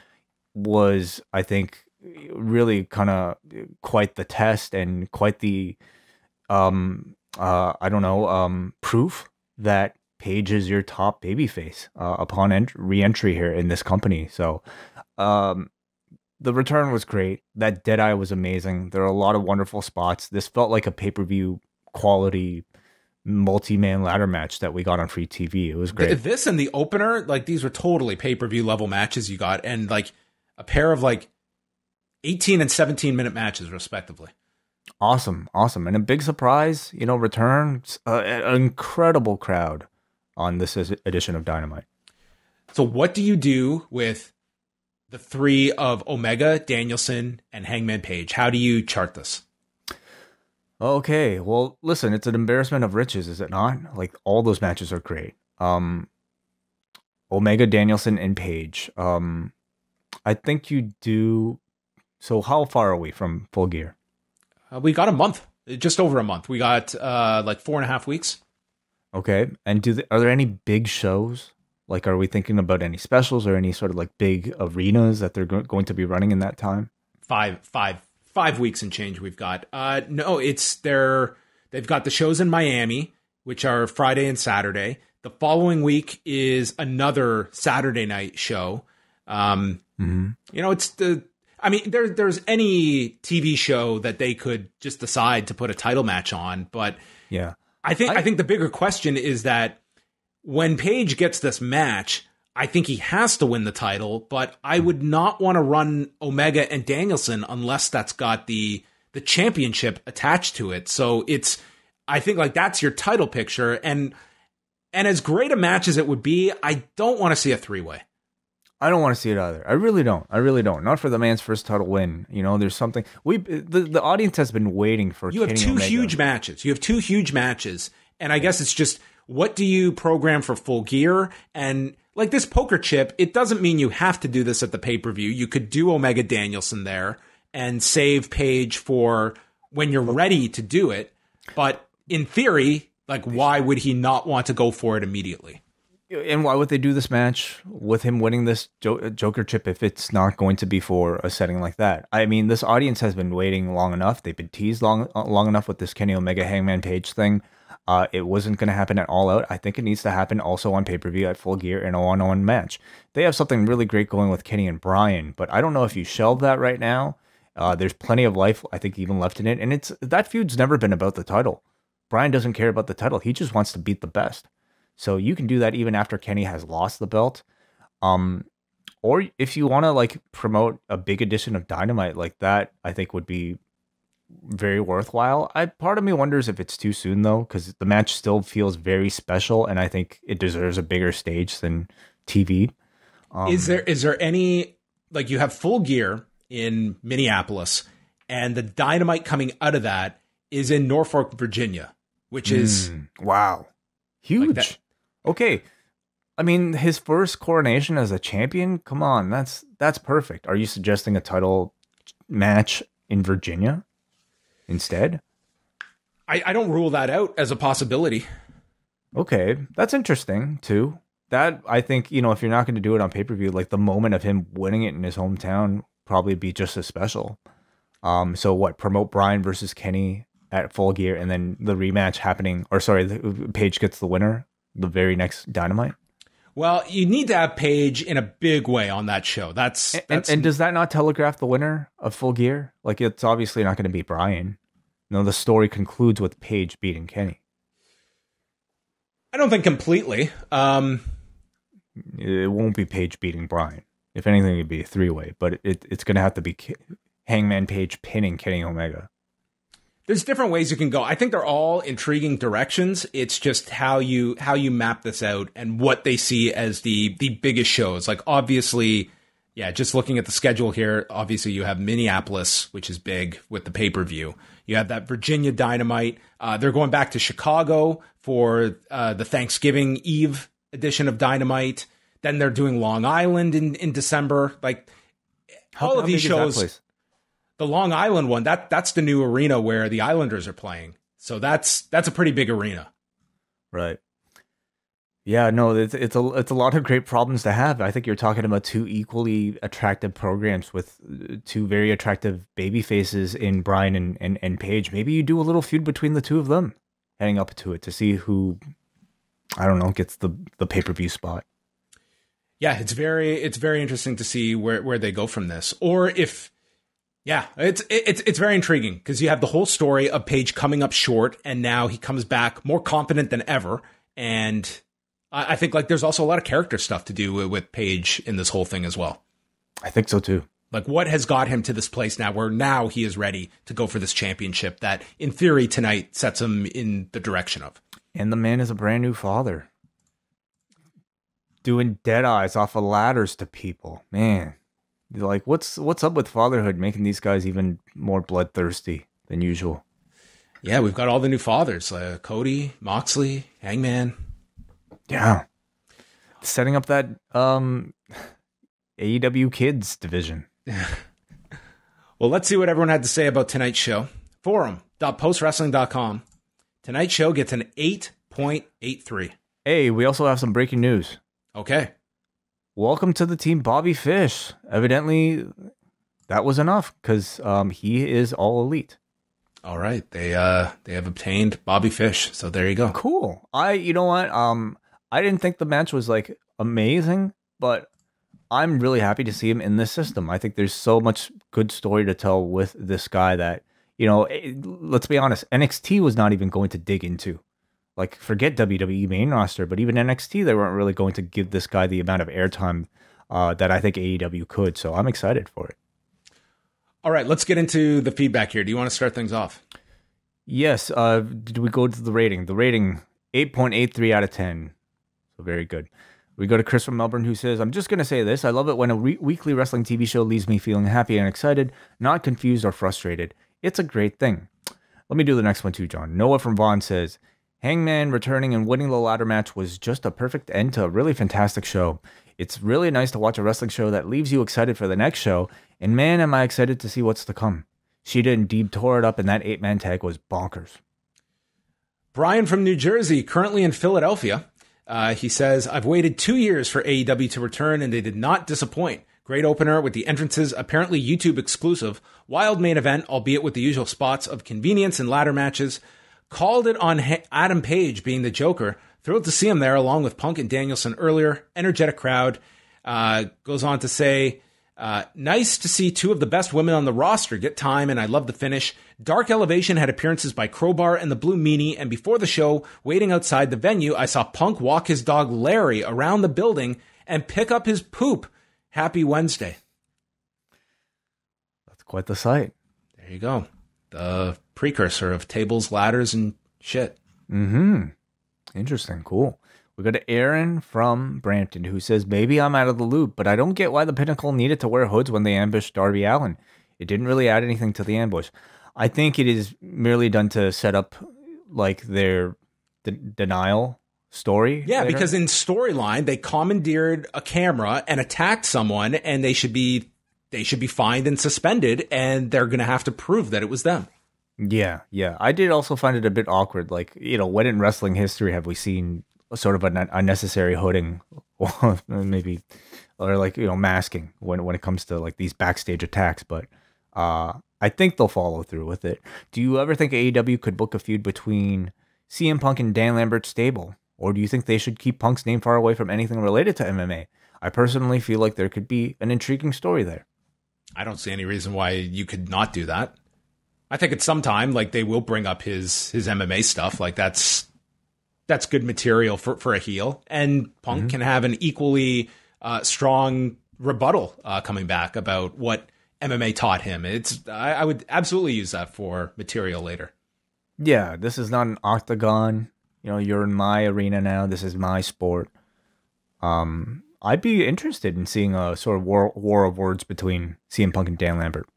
was, I think, really kind of quite the test and quite the, proof that Page is your top babyface upon re-entry here in this company. So the return was great. That Deadeye was amazing. There are a lot of wonderful spots. This felt like a pay-per-view quality multi-man ladder match that we got on free TV. It was great. This and the opener, like, these were totally pay-per-view level matches you got, and like a pair of like 18 and 17 minute matches respectively. Awesome. And a big surprise, returns an incredible crowd on this edition of Dynamite. So what do you do with the three of Omega, Danielson, and Hangman Page? How do you chart this? Okay, well, listen, it's an embarrassment of riches, is it not? Like, all those matches are great. Omega, Danielson, and Page. I think you do. So how far are we from Full Gear? We got a month, just over a month. We got like 4.5 weeks. Okay, and are there any big shows? Like, are we thinking about any specials or any sort of like big arenas that they're going to be running in that time? 5 weeks and change we've got. No, they've got the shows in Miami, which are Friday and Saturday. The following week is another Saturday night show. It's there's any TV show that they could just decide to put a title match on, but yeah, I think the bigger question is that when Page gets this match, I think he has to win the title, but I would not want to run Omega and Danielson unless that's got the championship attached to it. So I think like that's your title picture, and as great a match as it would be, I don't want to see a 3-way. I don't want to see it either. I really don't. Not for the man's first title win. There's something the audience has been waiting for. You have two huge matches. And I guess it's just, what do you program for Full Gear? And like this poker chip, it doesn't mean you have to do this at the pay-per-view. You could do Omega Danielson there and save Page for when you're ready to do it. But in theory, like, why would he not want to go for it immediately? And why would they do this match with him winning this Joker chip if it's not going to be for a setting like that? I mean, this audience has been waiting long enough. They've been teased long enough with this Kenny Omega Hangman Page thing. It wasn't going to happen at All Out. I think it needs to happen also on pay-per-view at Full Gear in a one-on-one match. They have something really great going with Kenny and Bryan, but I don't know if you shelve that right now. There's plenty of life, I think, even left in it. And that feud's never been about the title. Bryan doesn't care about the title. He just wants to beat the best. So you can do that even after Kenny has lost the belt. Or if you want to like promote a big edition of Dynamite like that, I think would be very worthwhile. Part of me wonders if it's too soon though, because the match still feels very special, and I think it deserves a bigger stage than TV. Is there any, like, you have Full Gear in Minneapolis, and the Dynamite coming out of that is in Norfolk, Virginia, which is wow, huge. Like okay, I mean, his first coronation as a champion. Come on, that's perfect. Are you suggesting a title match in Virginia instead? I don't rule that out as a possibility. Okay, that's interesting too. That, I think, if you're not going to do it on pay-per-view, like the moment of him winning it in his hometown probably be just as special. So what? Promote Bryan versus Kenny at Full Gear, and then the rematch happening, or sorry, Page gets the winner the very next Dynamite. Well, you need to have Page in a big way on that show. That's and does that not telegraph the winner of Full Gear? Like, it's obviously not going to be Bryan. No, the story concludes with Page beating Kenny. I don't think completely. It won't be Page beating Bryan. If anything, it'd be a 3-way, but it's going to have to be Hangman Page pinning Kenny Omega. There's different ways you can go. I think they're all intriguing directions. It's just how you map this out and what they see as the biggest shows. Like, obviously, yeah, just looking at the schedule here, obviously you have Minneapolis, which is big with the pay-per-view. You have that Virginia Dynamite. They're going back to Chicago for the Thanksgiving Eve edition of Dynamite. Then they're doing Long Island in December. Like, all of these shows. The Long Island one, that's the new arena where the Islanders are playing. So that's a pretty big arena. Right. Yeah, no, it's a lot of great problems to have. I think you're talking about two equally attractive programs with two very attractive baby faces in Bryan and Page. Maybe you do a little feud between the two of them heading up to it to see who I don't know, gets the pay-per-view spot. Yeah, it's very interesting to see where they go from this, or if. Yeah, it's very intriguing because you have the whole story of Page coming up short, and now he comes back more confident than ever. And I think like there's also a lot of character stuff to do with Page in this whole thing as well. I think so too. Like what has got him to this place now where now he is ready to go for this championship that in theory tonight sets him in the direction of. And the man is a brand new father. Doing dead eyes off of ladders to people. Man. Like, what's up with fatherhood making these guys even more bloodthirsty than usual? Yeah, we've got all the new fathers. Cody, Moxley, Hangman. Yeah. Setting up that AEW Kids division. Well, let's see what everyone had to say about tonight's show. Forum.postwrestling.com. Tonight's show gets an 8.83. Hey, we also have some breaking news. Okay. Welcome to the team, Bobby Fish. Evidently, that was enough because he is all elite. All right, they have obtained Bobby Fish, so there you go. Cool. You know what? I didn't think the match was like amazing, but I'm really happy to see him in this system. I think there's so much good story to tell with this guy that, you know, let's be honest, NXT was not even going to dig into. Like, forget WWE main roster, but even NXT, they weren't really going to give this guy the amount of airtime that I think AEW could. So I'm excited for it. All right, let's get into the feedback here. Do you want to start things off? Yes. Did we go to the rating? The rating, 8.83 out of 10. So very good. We go to Chris from Melbourne, who says, I'm just going to say this. I love it when a weekly wrestling TV show leaves me feeling happy and excited, not confused or frustrated. It's a great thing. Let me do the next one too, John. Noah from Vaughn says, Hangman returning and winning the ladder match was just a perfect end to a really fantastic show. It's really nice to watch a wrestling show that leaves you excited for the next show, and man, am I excited to see what's to come. Shida and Deeb tore it up, and that 8-man tag was bonkers. Brian from New Jersey, currently in Philadelphia. He says, I've waited 2 years for AEW to return, and they did not disappoint. Great opener with the entrances, apparently YouTube exclusive. Wild main event, albeit with the usual spots of convenience and ladder matches. Called it on Adam Page being the Joker. Thrilled to see him there along with Punk and Danielson earlier. Energetic crowd. Goes on to say, nice to see two of the best women on the roster get time, and I love the finish. Dark Elevation had appearances by Crowbar and the Blue Meanie, and before the show, waiting outside the venue, I saw Punk walk his dog Larry around the building and pick up his poop. Happy Wednesday. That's quite the sight. There you go. The precursor of tables, ladders, and shit. Mm-hmm. Interesting. Cool. We got to Aaron from Brampton, who says, maybe I'm out of the loop, but I don't get why the Pinnacle needed to wear hoods when they ambushed Darby Allin. It didn't really add anything to the ambush. I think it is merely done to set up like their denial story. Yeah, later. Because in storyline, they commandeered a camera and attacked someone, and they should be fined and suspended, and they're going to have to prove that it was them. Yeah. I did also find it a bit awkward. Like, you know, when in wrestling history have we seen sort of an unnecessary hooding, or maybe, or like, you know, masking when it comes to like these backstage attacks? But I think they'll follow through with it. Do you ever think AEW could book a feud between CM Punk and Dan Lambert's stable? Or do you think they should keep Punk's name far away from anything related to MMA? I personally feel like there could be an intriguing story there. I don't see any reason why you could not do that. I think at some time, like, they will bring up his MMA stuff. Like, that's good material for a heel. And Punk can have an equally strong rebuttal coming back about what MMA taught him. I would absolutely use that for material later. Yeah, this is not an octagon. You know, you're in my arena now. This is my sport. I'd be interested in seeing a sort of war of words between CM Punk and Dan Lambert.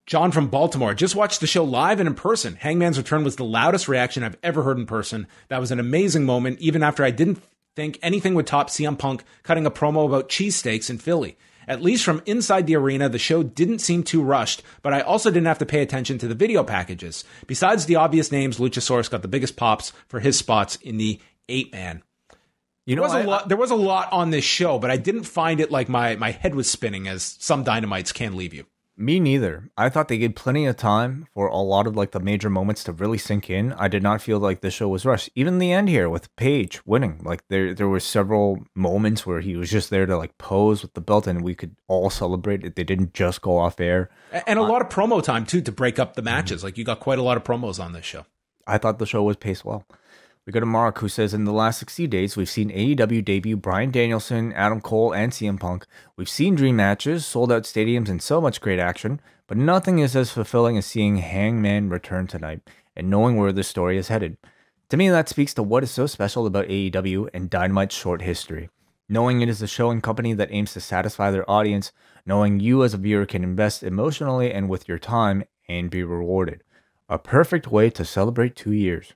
John from Baltimore, just watched the show live and in person. Hangman's return was the loudest reaction I've ever heard in person. That was an amazing moment, even after I didn't think anything would top CM Punk cutting a promo about cheesesteaks in Philly. At least from inside the arena, the show didn't seem too rushed, but I also didn't have to pay attention to the video packages. Besides the obvious names, Luchasaurus got the biggest pops for his spots in the 8-man. You know, there was a lot on this show, but I didn't find it like my head was spinning, as some Dynamites can leave you. Me neither. I thought they gave plenty of time for a lot of like the major moments to really sink in. I did not feel like this show was rushed. Even the end here with Page winning, like there were several moments where he was just there to like pose with the belt, and we could all celebrate it. They didn't just go off air. And a lot of promo time too to break up the matches. Like you got quite a lot of promos on this show. I thought the show was paced well. We go to Mark, who says, in the last 60 days, we've seen AEW debut Bryan Danielson, Adam Cole, and CM Punk. We've seen dream matches, sold-out stadiums, and so much great action, but nothing is as fulfilling as seeing Hangman return tonight and knowing where the story is headed. To me, that speaks to what is so special about AEW and Dynamite's short history. Knowing it is a show and company that aims to satisfy their audience, knowing you as a viewer can invest emotionally and with your time and be rewarded. A perfect way to celebrate 2 years.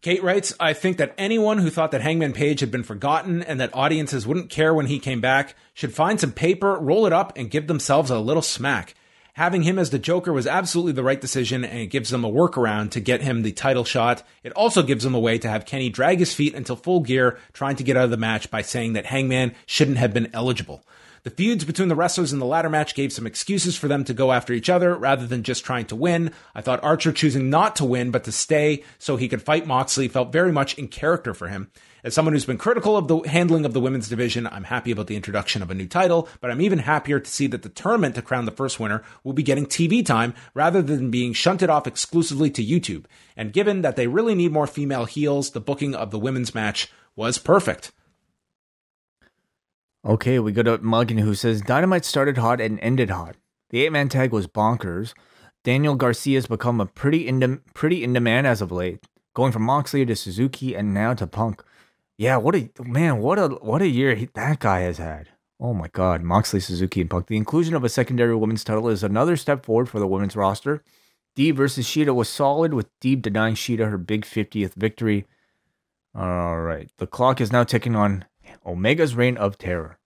Kate writes, I think that anyone who thought that Hangman Page had been forgotten and that audiences wouldn't care when he came back should find some paper, roll it up, and give themselves a little smack. Having him as the Joker was absolutely the right decision, and it gives them a workaround to get him the title shot. It also gives them a way to have Kenny drag his feet until Full Gear, trying to get out of the match by saying that Hangman shouldn't have been eligible. The feuds between the wrestlers in the ladder match gave some excuses for them to go after each other rather than just trying to win. I thought Archer choosing not to win but to stay so he could fight Moxley felt very much in character for him. As someone who's been critical of the handling of the women's division, I'm happy about the introduction of a new title, but I'm even happier to see that the tournament to crown the first winner will be getting TV time rather than being shunted off exclusively to YouTube. And given that they really need more female heels, the booking of the women's match was perfect. Okay, we go to Muggin, who says, Dynamite started hot and ended hot. The 8-man tag was bonkers. Daniel Garcia's become a pretty in demand as of late, going from Moxley to Suzuki and now to Punk. Yeah, what a year that guy has had. Oh my God, Moxley, Suzuki, and Punk. The inclusion of a secondary women's title is another step forward for the women's roster. Deeb versus Shida was solid, with Deeb denying Shida her big 50th victory. All right, the clock is now ticking on Omega's reign of terror.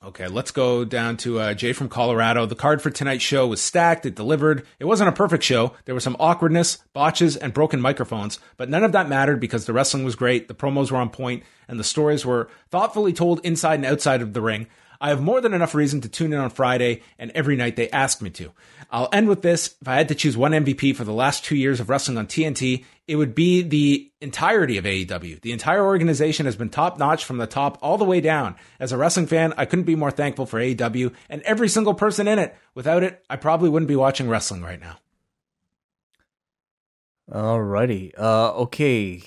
Okay, let's go down to Jay from Colorado. The card for tonight's show was stacked. It delivered. It wasn't a perfect show. There was some awkwardness, botches, and broken microphones, but none of that mattered because the wrestling was great, the promos were on point, and the stories were thoughtfully told inside and outside of the ring. I have more than enough reason to tune in on Friday and every night they ask me to. I'll end with this. If I had to choose one MVP for the last 2 years of wrestling on TNT, it would be the entirety of AEW. The entire organization has been top-notch from the top all the way down. As a wrestling fan, I couldn't be more thankful for AEW and every single person in it. Without it, I probably wouldn't be watching wrestling right now. Alrighty. Okay.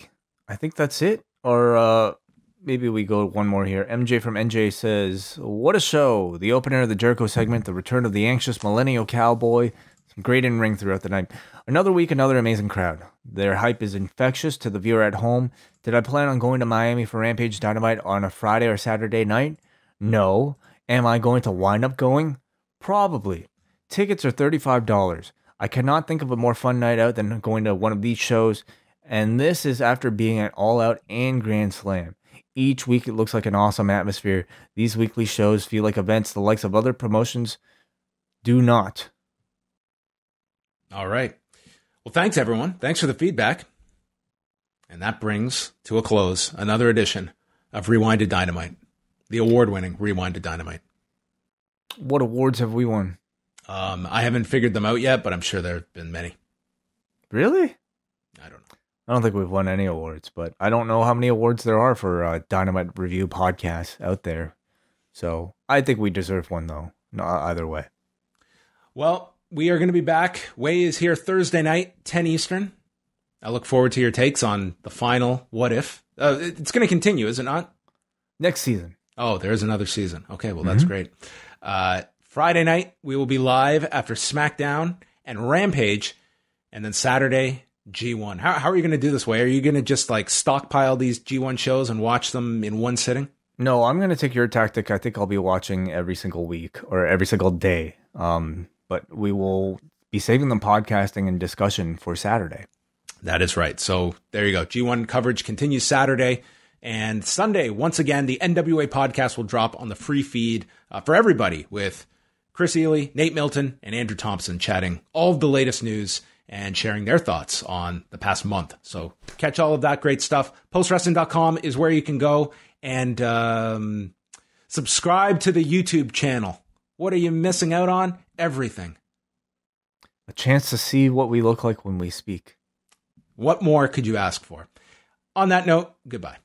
I think that's it. Or maybe we go one more here. MJ from NJ says, what a show. The opener of the Jericho segment, the return of the anxious millennial cowboy, some great in-ring throughout the night. Another week, another amazing crowd. Their hype is infectious to the viewer at home. Did I plan on going to Miami for Rampage Dynamite on a Friday or Saturday night? No. Am I going to wind up going? Probably. Tickets are $35. I cannot think of a more fun night out than going to one of these shows, and this is after being at All Out and Grand Slam. Each week it looks like an awesome atmosphere. These weekly shows feel like events the likes of other promotions do not. All right. Well, thanks, everyone. Thanks for the feedback. And that brings to a close another edition of Rewind-A-Dynamite, the award-winning Rewind-A-Dynamite. What awards have we won? I haven't figured them out yet, but I'm sure there have been many. Really? I don't know. I don't think we've won any awards, but I don't know how many awards there are for Dynamite review podcasts out there. So I think we deserve one, though. No, either way. Well, we are going to be back. Way is here Thursday night, 10 Eastern. I look forward to your takes on the final What If. It's going to continue, is it not? Next season. Oh, there's another season. Okay, well, that's great. Friday night, we will be live after SmackDown and Rampage. And then Saturday, G1. How are you going to do this, Way? Are you going to just like stockpile these G1 shows and watch them in one sitting? No, I'm going to take your tactic. I think I'll be watching every single week or every single day. But we will be saving them podcasting and discussion for Saturday. That is right. So there you go. G1 coverage continues Saturday. And Sunday, once again, the NWA podcast will drop on the free feed for everybody with Chris Ely, Nate Milton, and Andrew Thompson chatting all of the latest news and sharing their thoughts on the past month. So catch all of that great stuff. Postwrestling.com is where you can go and subscribe to the YouTube channel. What are you missing out on? Everything. A chance to see what we look like when we speak. What more could you ask for? On that note, goodbye.